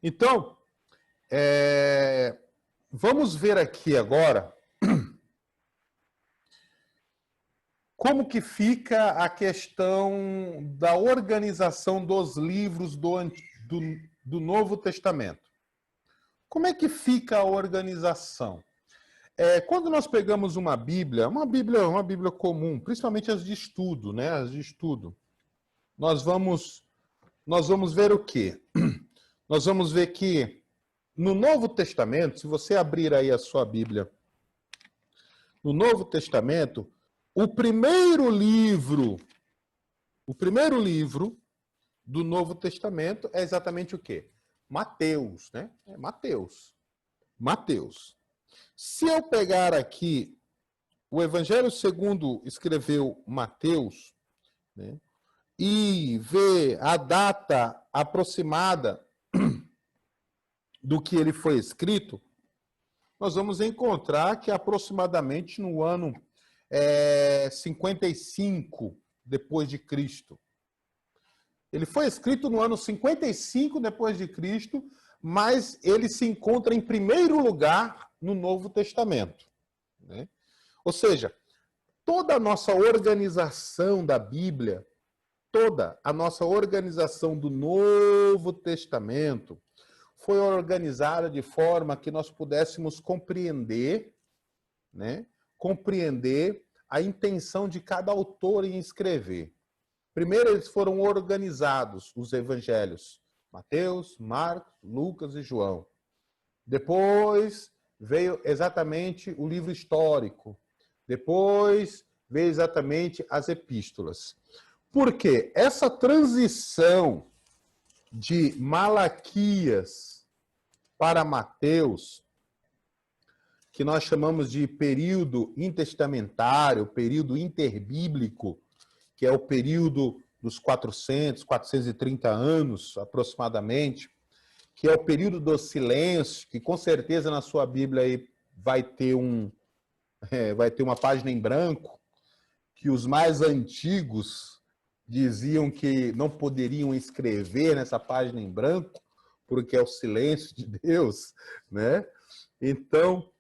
Então, vamos ver aqui agora como que fica a questão da organização dos livros do Novo Testamento. Como é que fica a organização? Quando nós pegamos uma Bíblia comum, principalmente as de estudo, né? As de estudo, nós vamos ver o quê? Nós vamos ver que no Novo Testamento, se você abrir aí a sua Bíblia, no Novo Testamento, o primeiro livro do Novo Testamento é exatamente o quê? Mateus, né? Mateus. Se eu pegar aqui o Evangelho segundo escreveu Mateus, né, e ver a data aproximada do que ele foi escrito, nós vamos encontrar que aproximadamente no ano 55 depois de Cristo. Ele foi escrito no ano 55 depois de Cristo, mas ele se encontra em primeiro lugar no Novo Testamento, né? Ou seja, toda a nossa organização da Bíblia, toda a nossa organização do Novo Testamento foi organizada de forma que nós pudéssemos compreender, né? Compreender a intenção de cada autor em escrever. Primeiro, eles foram organizados, os evangelhos, Mateus, Marcos, Lucas e João. Depois veio exatamente o livro histórico. Depois veio exatamente as epístolas. Por quê? Essa transição de Malaquias para Mateus, que nós chamamos de período intertestamentário, período interbíblico, que é o período dos 430 anos, aproximadamente, que é o período do silêncio, que com certeza na sua Bíblia aí vai ter uma página em branco, que os mais antigos diziam que não poderiam escrever nessa página em branco, porque é o silêncio de Deus, né? Então,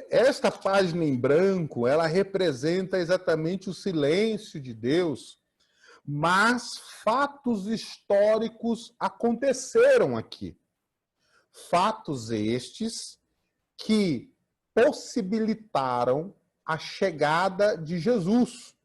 esta página em branco, ela representa exatamente o silêncio de Deus, mas fatos históricos aconteceram aqui. Fatos estes que possibilitaram a chegada de Jesus.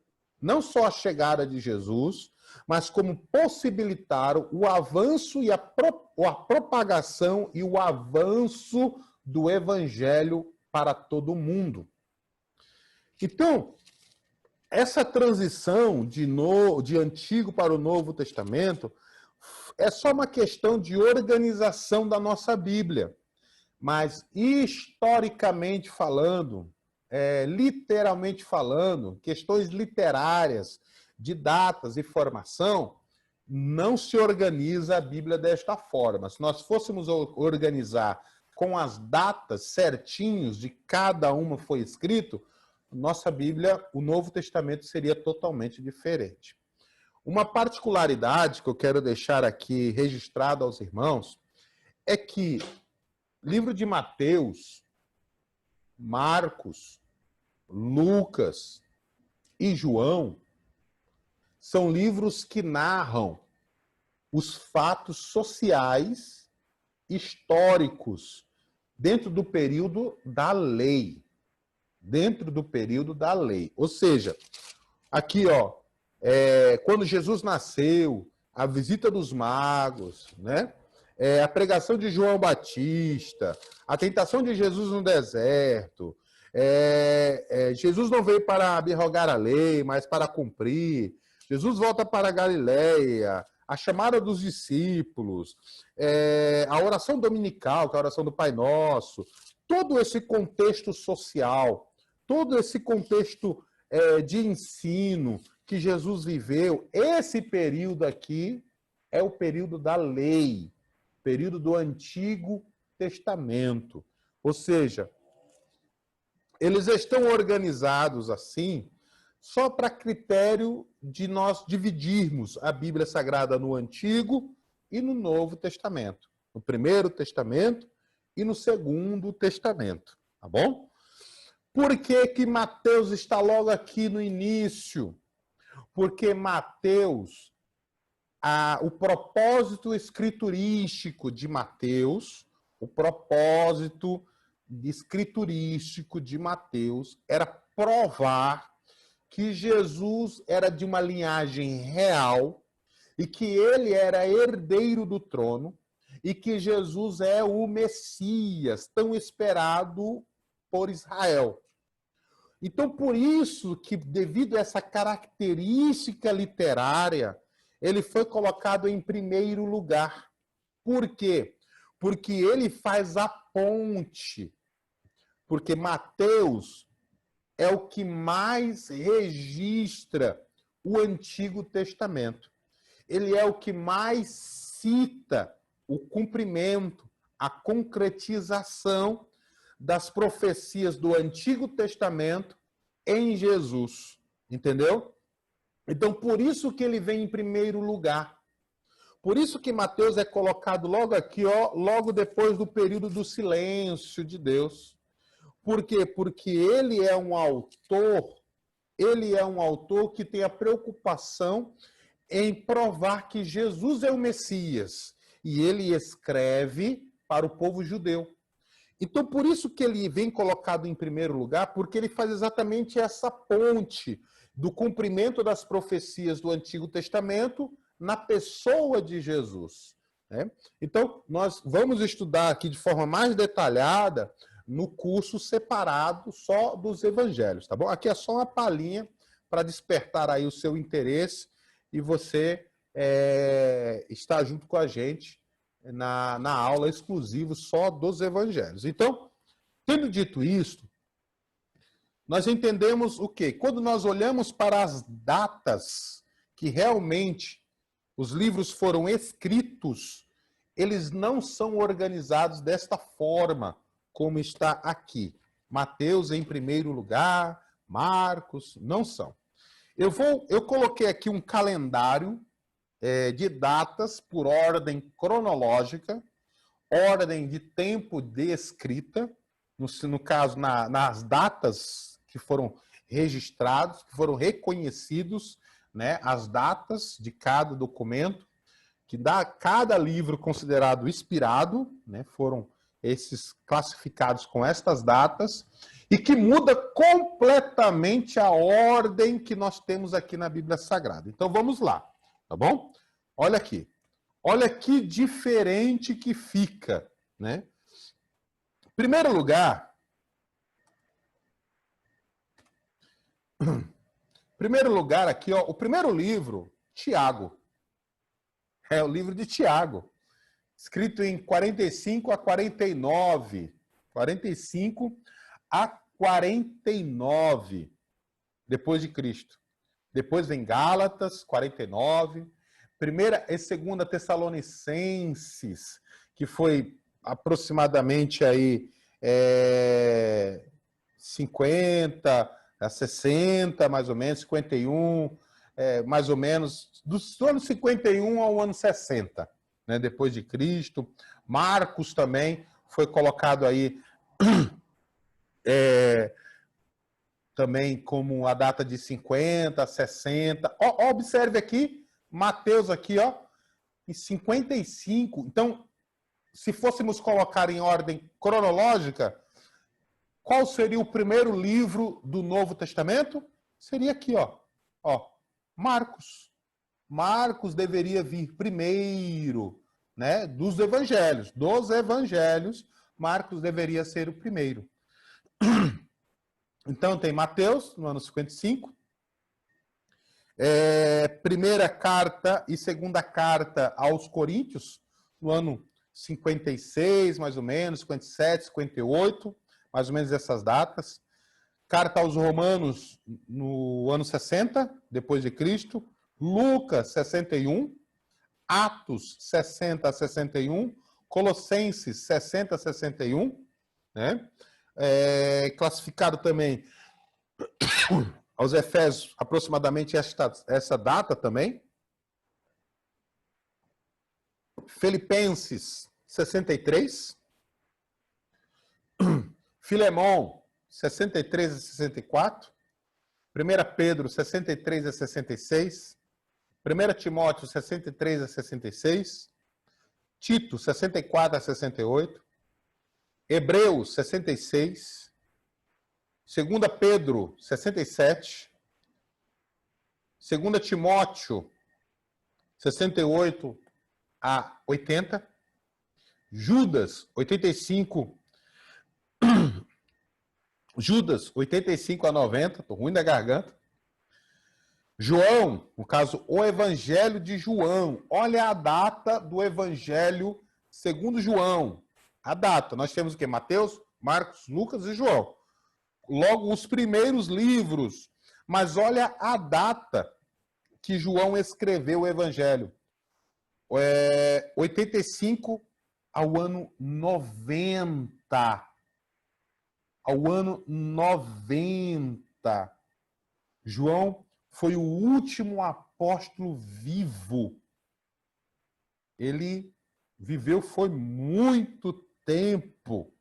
Não só a chegada de Jesus, mas como possibilitaram o avanço e a propagação e o avanço do Evangelho para todo mundo. Então, essa transição de Antigo para o Novo Testamento, é só uma questão de organização da nossa Bíblia. Mas, historicamente falando, literalmente falando, questões literárias, de datas e formação, não se organiza a Bíblia desta forma. Se nós fôssemos organizar com as datas certinhos de cada uma foi escrito, nossa Bíblia, o Novo Testamento seria totalmente diferente. Uma particularidade que eu quero deixar aqui registrado aos irmãos é que livro de Mateus, Marcos, Lucas e João são livros que narram os fatos sociais, históricos, dentro do período da lei. Dentro do período da lei. Ou seja, aqui, ó, quando Jesus nasceu, a visita dos magos, né? A pregação de João Batista, a tentação de Jesus no deserto. Jesus não veio para abrogar a lei, mas para cumprir. Jesus volta para a Galileia, a chamada dos discípulos, a oração dominical, que é a oração do Pai Nosso, todo esse contexto social, todo esse contexto de ensino que Jesus viveu, esse período aqui é o período da lei, período do Antigo Testamento. Ou seja, eles estão organizados assim só para critério de nós dividirmos a Bíblia Sagrada no Antigo e no Novo Testamento. No Primeiro Testamento e no Segundo Testamento. Tá bom? Por que que Mateus está logo aqui no início? Porque Mateus, o propósito escriturístico de Mateus, o propósito escriturístico de Mateus era provar que Jesus era de uma linhagem real e que ele era herdeiro do trono e que Jesus é o Messias, tão esperado por Israel. Então, por isso que, devido a essa característica literária, ele foi colocado em primeiro lugar. Por quê? Porque ele faz a ponte. Porque Mateus é o que mais registra o Antigo Testamento. Ele é o que mais cita o cumprimento, a concretização das profecias do Antigo Testamento em Jesus. Entendeu? Então, por isso que ele vem em primeiro lugar. Por isso que Mateus é colocado logo aqui, ó, logo depois do período do silêncio de Deus. Por quê? Porque ele é um autor que tem a preocupação em provar que Jesus é o Messias. E ele escreve para o povo judeu. Então, por isso que ele vem colocado em primeiro lugar, porque ele faz exatamente essa ponte do cumprimento das profecias do Antigo Testamento na pessoa de Jesus. Né? Então, nós vamos estudar aqui de forma mais detalhada no curso separado só dos evangelhos, tá bom? Aqui é só uma palhinha para despertar aí o seu interesse e você estar junto com a gente na aula exclusiva só dos evangelhos. Então, tendo dito isso, nós entendemos o quê? Quando nós olhamos para as datas que realmente os livros foram escritos, eles não são organizados desta forma, como está aqui. Mateus em primeiro lugar, Marcos, não são. Eu coloquei aqui um calendário de datas por ordem cronológica, ordem de tempo de escrita, no caso, nas datas que foram registrados, que foram reconhecidos, né, as datas de cada documento, que dá cada livro considerado inspirado, né, foram esses classificados com estas datas, e que muda completamente a ordem que nós temos aqui na Bíblia Sagrada. Então vamos lá, tá bom? Olha aqui. Olha que diferente que fica, né? Primeiro lugar, aqui, ó, o primeiro livro, Tiago. É o livro de Tiago, escrito em 45 a 49. 45 a 49 depois de Cristo. Depois vem Gálatas, 49. Primeira e segunda Tessalonicenses, que foi aproximadamente aí 50 a 60, mais ou menos, 51, mais ou menos, dos anos 51 ao ano 60, né, depois de Cristo. Marcos também foi colocado aí também como a data de 50, 60. Observe aqui, Mateus aqui, ó, em 55. Então, se fôssemos colocar em ordem cronológica, qual seria o primeiro livro do Novo Testamento? Seria aqui, ó. Marcos. Marcos deveria vir primeiro, né, dos evangelhos. Dos evangelhos, Marcos deveria ser o primeiro. Então, tem Mateus, no ano 55. Primeira carta e segunda carta aos Coríntios, no ano 56, mais ou menos, 57, 58, mais ou menos essas datas. Carta aos Romanos, no ano 60, depois de Cristo. Lucas, 61. Atos, 60 a 61. Colossenses, 60 a 61. Né? Classificado também aos Efésios, aproximadamente essa data também. Filipenses, 63. Filemão, 63 a 64. 1 Pedro, 63 a 66. 1 Timóteo, 63 a 66. Tito, 64 a 68. Hebreus, 66. 2 Pedro, 67. 2 Timóteo, 68 a 80. Judas, 85. Judas, 85 a 90. Tô ruim da garganta. João, no caso, o Evangelho de João. Olha a data do Evangelho segundo João. A data. Nós temos o quê? Mateus, Marcos, Lucas e João. Logo, os primeiros livros. Mas olha a data que João escreveu o Evangelho. 85 ao ano 90. Ao ano 90. João foi o último apóstolo vivo. Ele viveu foi muito tempo.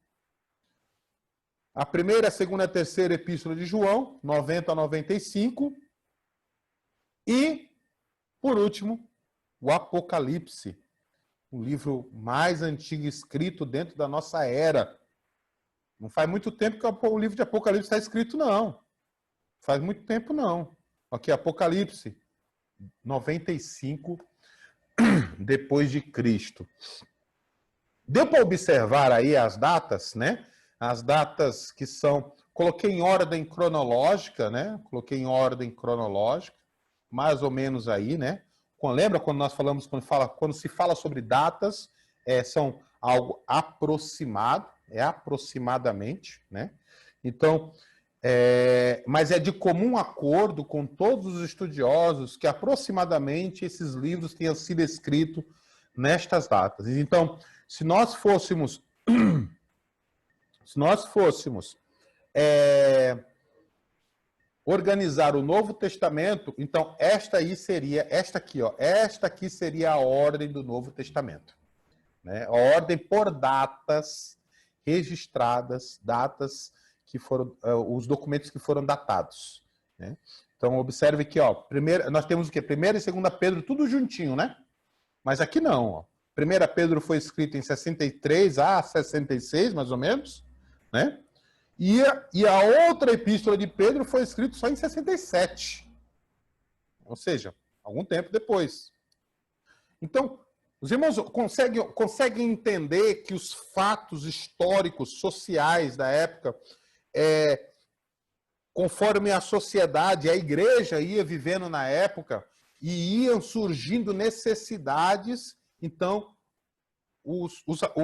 A primeira, a segunda e a terceira epístola de João, 90 a 95. E, por último, o Apocalipse, o livro mais antigo escrito dentro da nossa era. Não faz muito tempo que o livro de Apocalipse está escrito, não. Faz muito tempo, não. Aqui, Apocalipse, 95 depois de Cristo. Deu para observar aí as datas, né? As datas que são... Coloquei em ordem cronológica, né? Coloquei em ordem cronológica, mais ou menos aí, né? Lembra quando nós falamos, quando se fala sobre datas, são algo aproximado, aproximadamente, né? Então, mas é de comum acordo com todos os estudiosos que aproximadamente esses livros tenham sido escritos nestas datas. Então, se nós fôssemos organizar o Novo Testamento, então esta aqui seria a ordem do Novo Testamento, né? A ordem por datas registradas, datas que foram os documentos que foram datados, né? Então observe que, nós temos o quê? 1 e 2 Pedro tudo juntinho, né? Mas aqui não, 1 Pedro foi escrito em 63 a 66, mais ou menos, né? E a outra epístola de Pedro foi escrita só em 67. Ou seja, algum tempo depois. Então, os irmãos conseguem entender que os fatos históricos, sociais da época, conforme a sociedade, a igreja ia vivendo na época, e iam surgindo necessidades, então o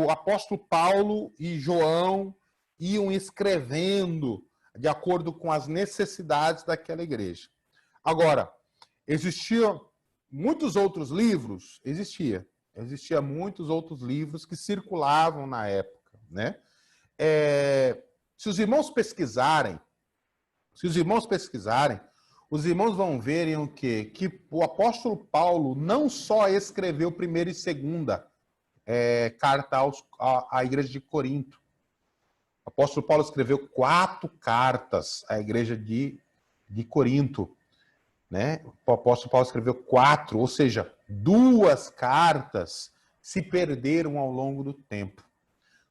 apóstolo Paulo e João iam escrevendo de acordo com as necessidades daquela igreja. Agora, existiam muitos outros livros? Existia muitos outros livros que circulavam na época, né? Se os irmãos pesquisarem, os irmãos vão verem o quê? Que o apóstolo Paulo não só escreveu primeira e segunda carta à igreja de Corinto. O apóstolo Paulo escreveu 4 cartas à igreja de Corinto. Né? O apóstolo Paulo escreveu 4, ou seja, 2 cartas se perderam ao longo do tempo.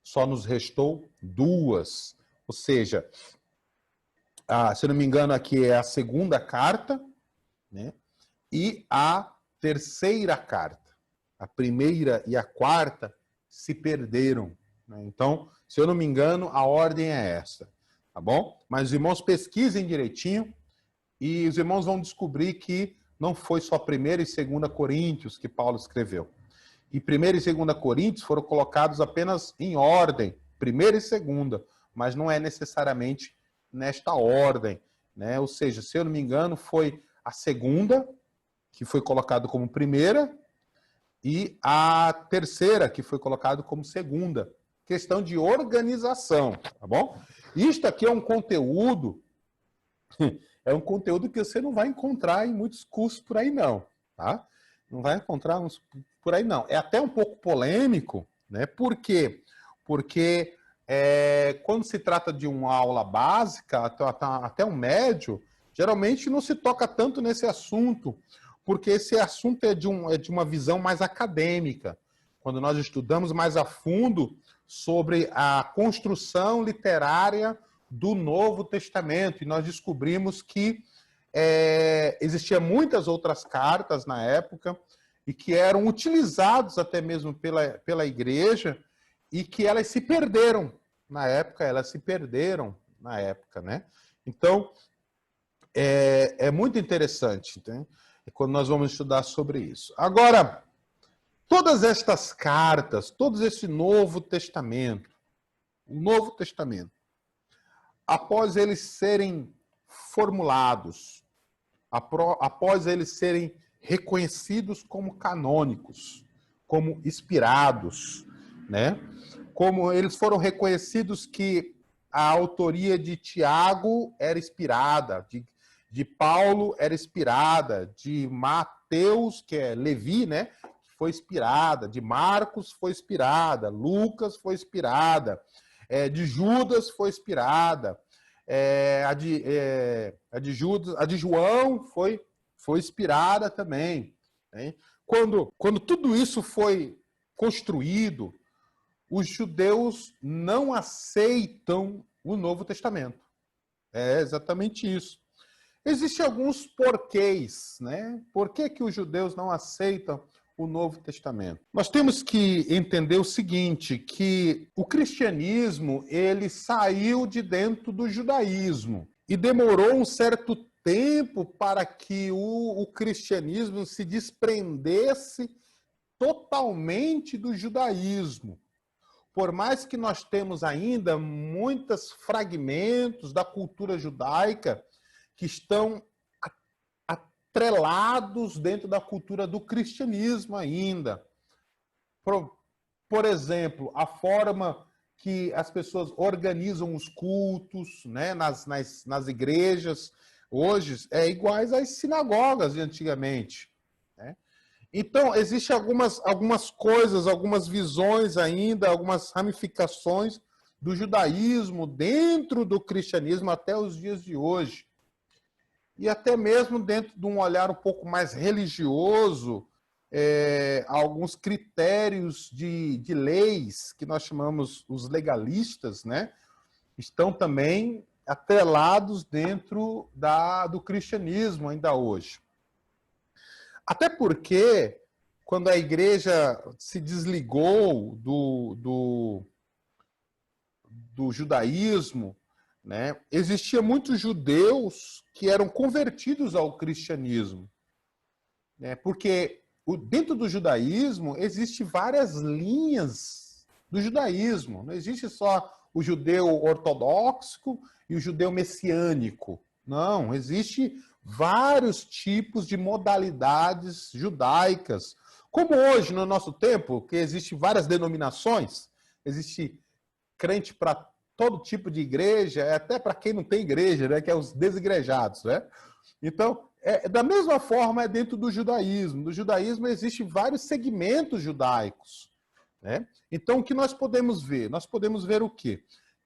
Só nos restou 2. Ou seja, se eu não me engano, aqui é a segunda carta, né? E a terceira carta. A primeira e a quarta se perderam. Né? Então, se eu não me engano, a ordem é essa. Tá bom? Mas os irmãos pesquisem direitinho e os irmãos vão descobrir que não foi só 1ª e 2ª Coríntios que Paulo escreveu. E 1ª e 2ª Coríntios foram colocados apenas em ordem, 1ª e 2ª, mas não é necessariamente nesta ordem. Né? Ou seja, se eu não me engano, foi a 2ª, que foi colocado como 1ª, e a 3ª, que foi colocado como 2ª. Questão de organização, tá bom? Isto aqui é um conteúdo que você não vai encontrar em muitos cursos por aí não, tá? Não vai encontrar uns por aí não. É até um pouco polêmico, né? Por quê? Porque quando se trata de uma aula básica, até um médio, geralmente não se toca tanto nesse assunto, porque esse assunto é de uma visão mais acadêmica. Quando nós estudamos mais a fundo sobre a construção literária do Novo Testamento, e nós descobrimos que existiam muitas outras cartas na época e que eram utilizados até mesmo pela igreja e que elas se perderam na época, né? Então, é muito interessante, né? Quando nós vamos estudar sobre isso. Agora, todas estas cartas, todo esse Novo Testamento, o Novo Testamento, após eles serem formulados, após eles serem reconhecidos como canônicos, como inspirados, né? Como eles foram reconhecidos que a autoria de Tiago era inspirada, de Paulo era inspirada, de Mateus, que é Levi, né? Foi inspirada, de Marcos foi inspirada, Lucas foi inspirada, de Judas foi inspirada, a de João foi inspirada também. Né? Quando tudo isso foi construído, os judeus não aceitam o Novo Testamento. É exatamente isso. Existem alguns porquês, né? Por que os judeus não aceitam o Novo Testamento? Nós temos que entender o seguinte, que o cristianismo, ele saiu de dentro do judaísmo e demorou um certo tempo para que o cristianismo se desprendesse totalmente do judaísmo. Por mais que nós temos ainda muitos fragmentos da cultura judaica que estão atrelados dentro da cultura do cristianismo ainda. Por exemplo, a forma que as pessoas organizam os cultos, né, nas igrejas, hoje, iguais às sinagogas de antigamente. Né? Então, existem algumas coisas, algumas visões ainda, algumas ramificações do judaísmo dentro do cristianismo até os dias de hoje. E até mesmo dentro de um olhar um pouco mais religioso, alguns critérios de leis, que nós chamamos os legalistas, né, estão também atrelados dentro do cristianismo ainda hoje. Até porque, quando a igreja se desligou do judaísmo, né, existia muitos judeus que eram convertidos ao cristianismo. né? Porque dentro do judaísmo existe várias linhas do judaísmo. Não existe só o judeu ortodoxo e o judeu messiânico. Não, existe vários tipos de modalidades judaicas. Como hoje, no nosso tempo, que existe várias denominações, existe crente para todo tipo de igreja, até para quem não tem igreja, né, que é os desigrejados, né? Então, da mesma forma é dentro do judaísmo. No judaísmo existem vários segmentos judaicos, né? Então, o que nós podemos ver? Nós podemos ver o quê?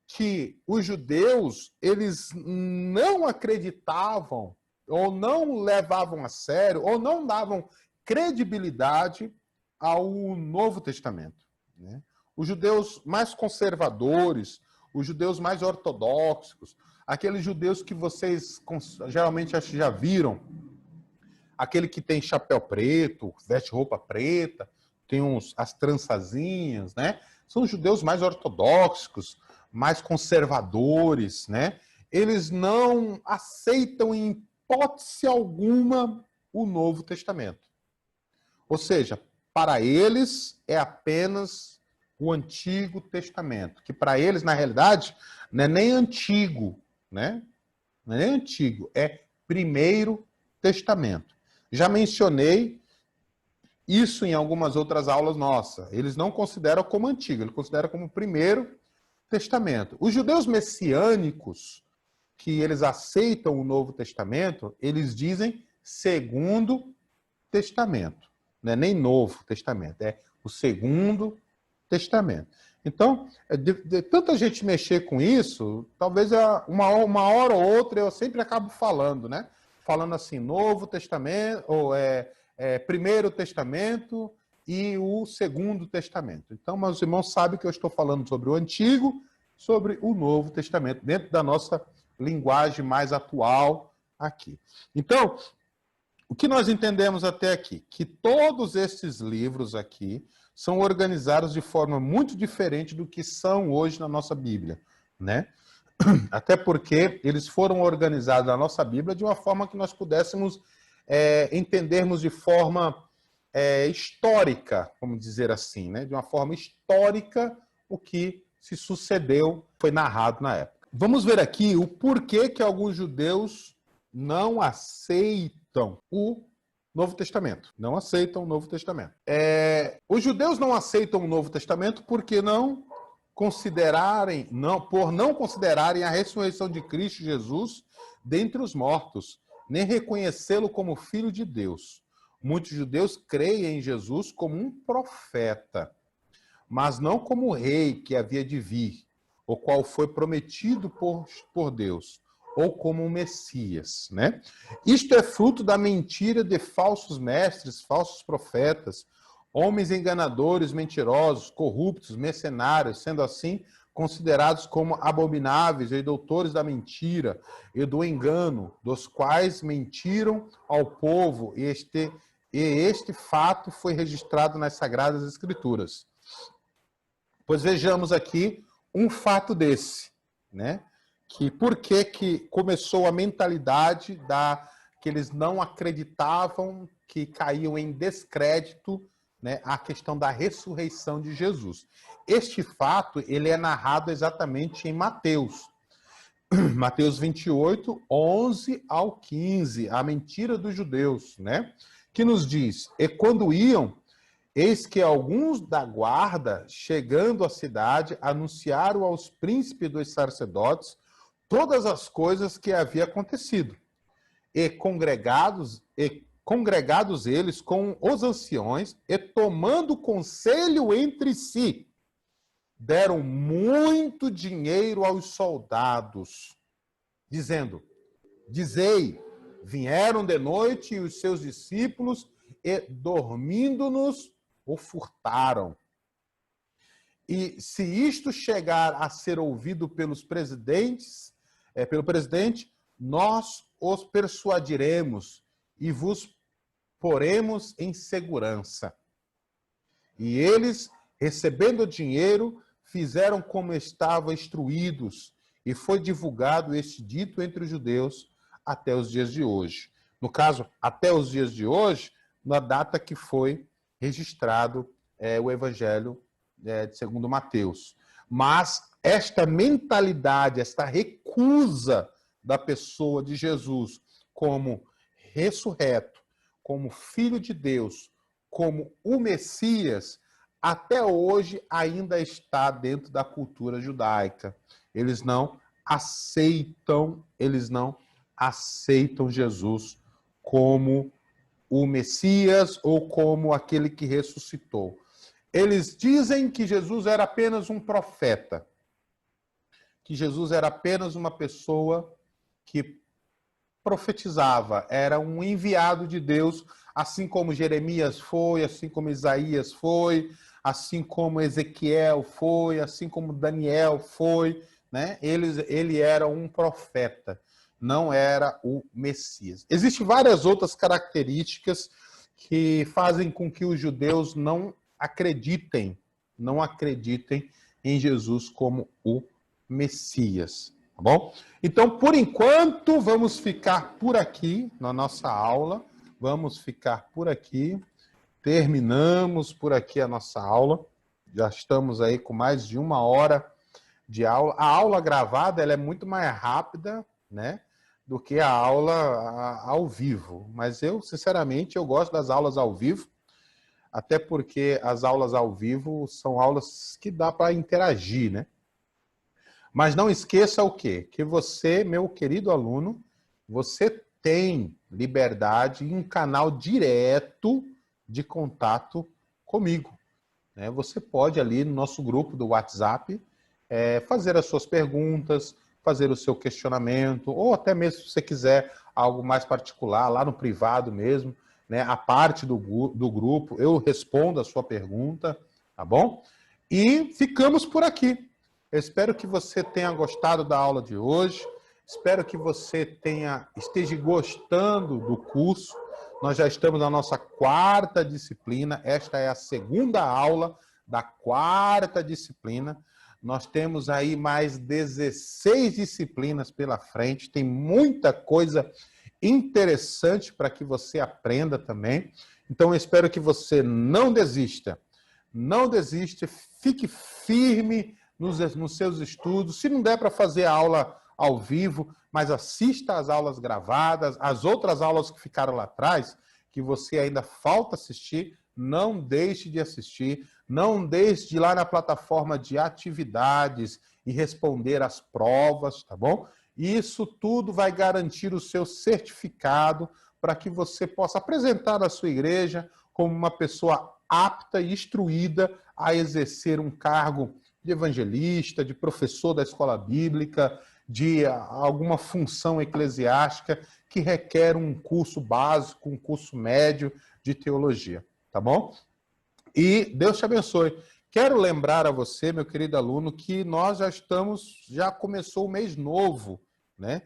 Que os judeus, eles não acreditavam, ou não levavam a sério, ou não davam credibilidade ao Novo Testamento, né? Os judeus mais conservadores, os judeus mais ortodoxos, aqueles judeus que vocês geralmente acho que já viram, aquele que tem chapéu preto, veste roupa preta, tem as trançazinhas, né? São os judeus mais ortodoxos, mais conservadores, né? Eles não aceitam em hipótese alguma o Novo Testamento. Ou seja, para eles é apenas o Antigo Testamento, que para eles, na realidade, não é nem antigo, né? Não é nem antigo, é Primeiro Testamento. Já mencionei isso em algumas outras aulas nossas. Eles não consideram como antigo, eles consideram como Primeiro Testamento. Os judeus messiânicos, que eles aceitam o Novo Testamento, eles dizem Segundo Testamento. Não é nem Novo Testamento, é o Segundo Testamento. Então, de tanta gente mexer com isso, talvez uma hora ou outra eu sempre acabo falando, né? Falando assim, Novo Testamento, ou Primeiro Testamento e o Segundo Testamento. Então, meus irmãos sabem que eu estou falando sobre o Antigo, sobre o Novo Testamento, dentro da nossa linguagem mais atual aqui. Então, o que nós entendemos até aqui? Que todos esses livros aqui são organizados de forma muito diferente do que são hoje na nossa Bíblia, né? Até porque eles foram organizados na nossa Bíblia de uma forma que nós pudéssemos entendermos de forma histórica, vamos dizer assim, né? De uma forma histórica o que se sucedeu, foi narrado na época. Vamos ver aqui o porquê que alguns judeus não aceitam o Novo Testamento. Não aceitam o Novo Testamento. Os judeus não aceitam o Novo Testamento porque por não considerarem a ressurreição de Cristo Jesus dentre os mortos, nem reconhecê-lo como Filho de Deus. Muitos judeus creem em Jesus como um profeta, mas não como o rei que havia de vir, o qual foi prometido por Deus, ou como um Messias, né? Isto é fruto da mentira de falsos mestres, falsos profetas, homens enganadores, mentirosos, corruptos, mercenários, sendo assim considerados como abomináveis e doutores da mentira e do engano, dos quais mentiram ao povo, e este fato foi registrado nas Sagradas Escrituras. Pois vejamos aqui um fato desse, né? Que por que começou a mentalidade que eles não acreditavam, que caíam em descrédito, né, a questão da ressurreição de Jesus. Este fato ele é narrado exatamente em Mateus. Mateus 28, 11 ao 15, a mentira dos judeus, né? Que nos diz, e quando iam, eis que alguns da guarda, chegando à cidade, anunciaram aos príncipes dos sacerdotes todas as coisas que havia acontecido. E congregados eles com os anciões, e tomando conselho entre si, deram muito dinheiro aos soldados, dizendo, dizei, vieram de noite e os seus discípulos, e dormindo-nos, o furtaram. E se isto chegar a ser ouvido pelo presidente, nós os persuadiremos e vos poremos em segurança. E eles, recebendo o dinheiro, fizeram como estavam instruídos, e foi divulgado este dito entre os judeus até os dias de hoje. No caso, até os dias de hoje, na data que foi registrado o Evangelho segundo Mateus. Mas esta mentalidade, esta recusa da pessoa de Jesus como ressurreto, como Filho de Deus, como o Messias, até hoje ainda está dentro da cultura judaica. Eles não aceitam Jesus como o Messias ou como aquele que ressuscitou. Eles dizem que Jesus era apenas um profeta, que Jesus era apenas uma pessoa que profetizava, era um enviado de Deus, assim como Jeremias foi, assim como Isaías foi, assim como Ezequiel foi, assim como Daniel foi, né? Ele era um profeta, não era o Messias. Existem várias outras características que fazem com que os judeus não acreditem em Jesus como o Messias, tá bom? Então, por enquanto, vamos ficar por aqui na nossa aula. Vamos ficar por aqui. Terminamos por aqui a nossa aula. Já estamos aí com mais de 1 hora de aula. A aula gravada ela é muito mais rápida, né, do que a aula ao vivo. Mas eu, sinceramente, eu gosto das aulas ao vivo, até porque as aulas ao vivo são aulas que dá para interagir, né? Mas não esqueça o quê? Que você, meu querido aluno, você tem liberdade em um canal direto de contato comigo, né? Você pode ali no nosso grupo do WhatsApp fazer as suas perguntas, fazer o seu questionamento, ou até mesmo se você quiser algo mais particular, lá no privado mesmo, né? A parte do grupo, eu respondo a sua pergunta, tá bom? E ficamos por aqui. Eu espero que você tenha gostado da aula de hoje. Espero que você esteja gostando do curso. Nós já estamos na nossa 4ª disciplina. Esta é a 2ª aula da 4ª disciplina. Nós temos aí mais 16 disciplinas pela frente. Tem muita coisa interessante para que você aprenda também. Então, eu espero que você não desista. Não desista, fique firme nos seus estudos. Se não der para fazer a aula ao vivo, mas assista às aulas gravadas, as outras aulas que ficaram lá atrás, que você ainda falta assistir, não deixe de assistir, não deixe de ir lá na plataforma de atividades e responder às provas, tá bom? Isso tudo vai garantir o seu certificado para que você possa apresentar à sua igreja como uma pessoa apta e instruída a exercer um cargo de evangelista, de professor da escola bíblica, de alguma função eclesiástica que requer um curso básico, um curso médio de teologia, tá bom? E Deus te abençoe. Quero lembrar a você, meu querido aluno, que nós já começou o mês novo, né?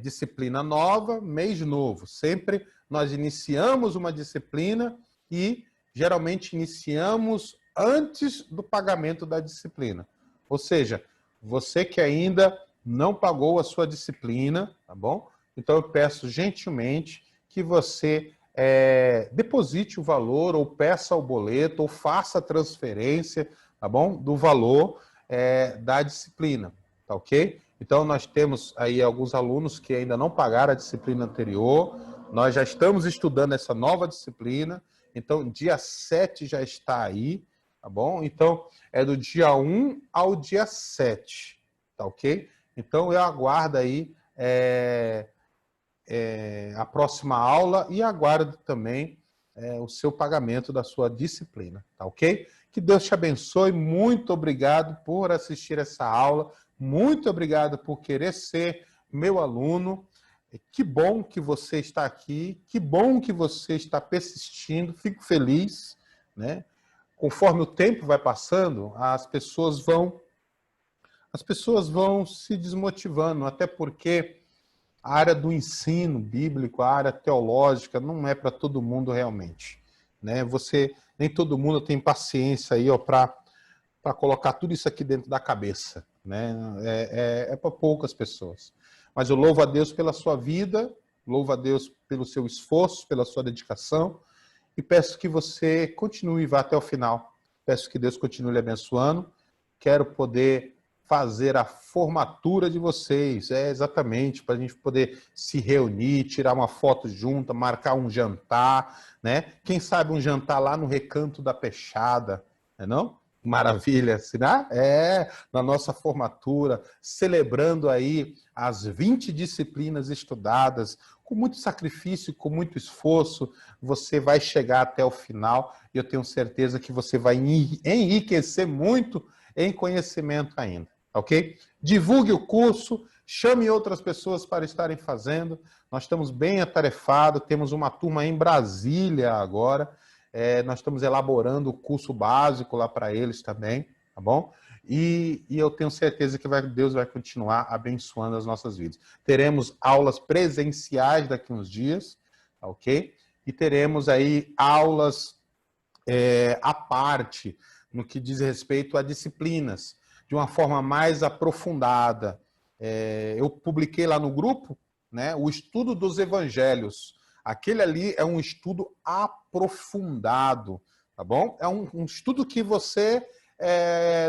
Disciplina nova, mês novo. Sempre nós iniciamos uma disciplina e geralmente iniciamos antes do pagamento da disciplina. Ou seja, você que ainda não pagou a sua disciplina, tá bom? Então eu peço gentilmente que você deposite o valor, ou peça o boleto, ou faça a transferência, tá bom? Do valor da disciplina, tá ok? Então nós temos aí alguns alunos que ainda não pagaram a disciplina anterior, nós já estamos estudando essa nova disciplina, então dia 7 já está aí, tá bom? Então é do dia 1 ao dia 7, tá ok? Então eu aguardo aí a próxima aula e aguardo também o seu pagamento da sua disciplina, tá ok? Que Deus te abençoe, muito obrigado por assistir essa aula, muito obrigado por querer ser meu aluno, que bom que você está aqui, que bom que você está persistindo, fico feliz, né? Conforme o tempo vai passando, as pessoas vão se desmotivando, até porque a área do ensino bíblico, a área teológica, não é para todo mundo realmente, né? Nem todo mundo tem paciência aí, para colocar tudo isso aqui dentro da cabeça, né? É para poucas pessoas. Mas eu louvo a Deus pela sua vida, louvo a Deus pelo seu esforço, pela sua dedicação, e peço que você continue e vá até o final. Peço que Deus continue lhe abençoando. Quero poder fazer a formatura de vocês, exatamente, para a gente poder se reunir, tirar uma foto junta, marcar um jantar, né? Quem sabe um jantar lá no Recanto da Peixada, não? Maravilha, será? Na nossa formatura, celebrando aí as 20 disciplinas estudadas, com muito sacrifício, com muito esforço, você vai chegar até o final e eu tenho certeza que você vai enriquecer muito em conhecimento ainda, ok? Divulgue o curso, chame outras pessoas para estarem fazendo. Nós estamos bem atarefados, temos uma turma em Brasília agora, nós estamos elaborando o curso básico lá para eles também, tá bom? E eu tenho certeza que Deus vai continuar abençoando as nossas vidas. Teremos aulas presenciais daqui a uns dias, ok? E teremos aí aulas à parte, no que diz respeito a disciplinas, de uma forma mais aprofundada. Eu publiquei lá no grupo, né, o estudo dos evangelhos. Aquele ali é um estudo aprofundado, tá bom? É um estudo que você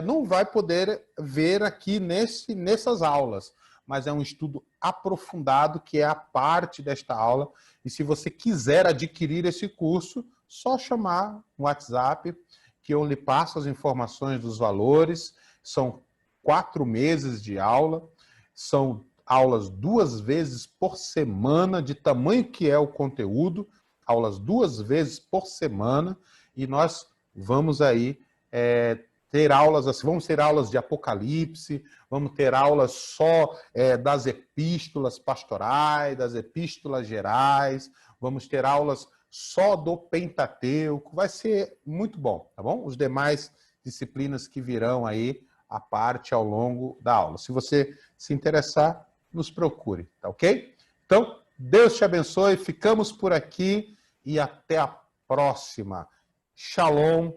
não vai poder ver aqui nessas aulas, mas é um estudo aprofundado que é a parte desta aula. E se você quiser adquirir esse curso, só chamar no WhatsApp, que eu lhe passo as informações dos valores. São 4 meses de aula, são aulas 2 vezes por semana, de tamanho que é o conteúdo, aulas 2 vezes por semana, e nós vamos aí ter aulas assim, vamos ter aulas de Apocalipse, vamos ter aulas só das epístolas pastorais, das epístolas gerais, vamos ter aulas só do Pentateuco, vai ser muito bom, tá bom? Os demais disciplinas que virão aí à parte ao longo da aula. Se você se interessar, nos procure, tá ok? Então, Deus te abençoe, ficamos por aqui e até a próxima. Shalom,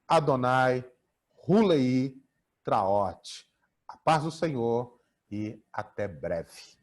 Adonai, Hulei, Traot. A paz do Senhor e até breve.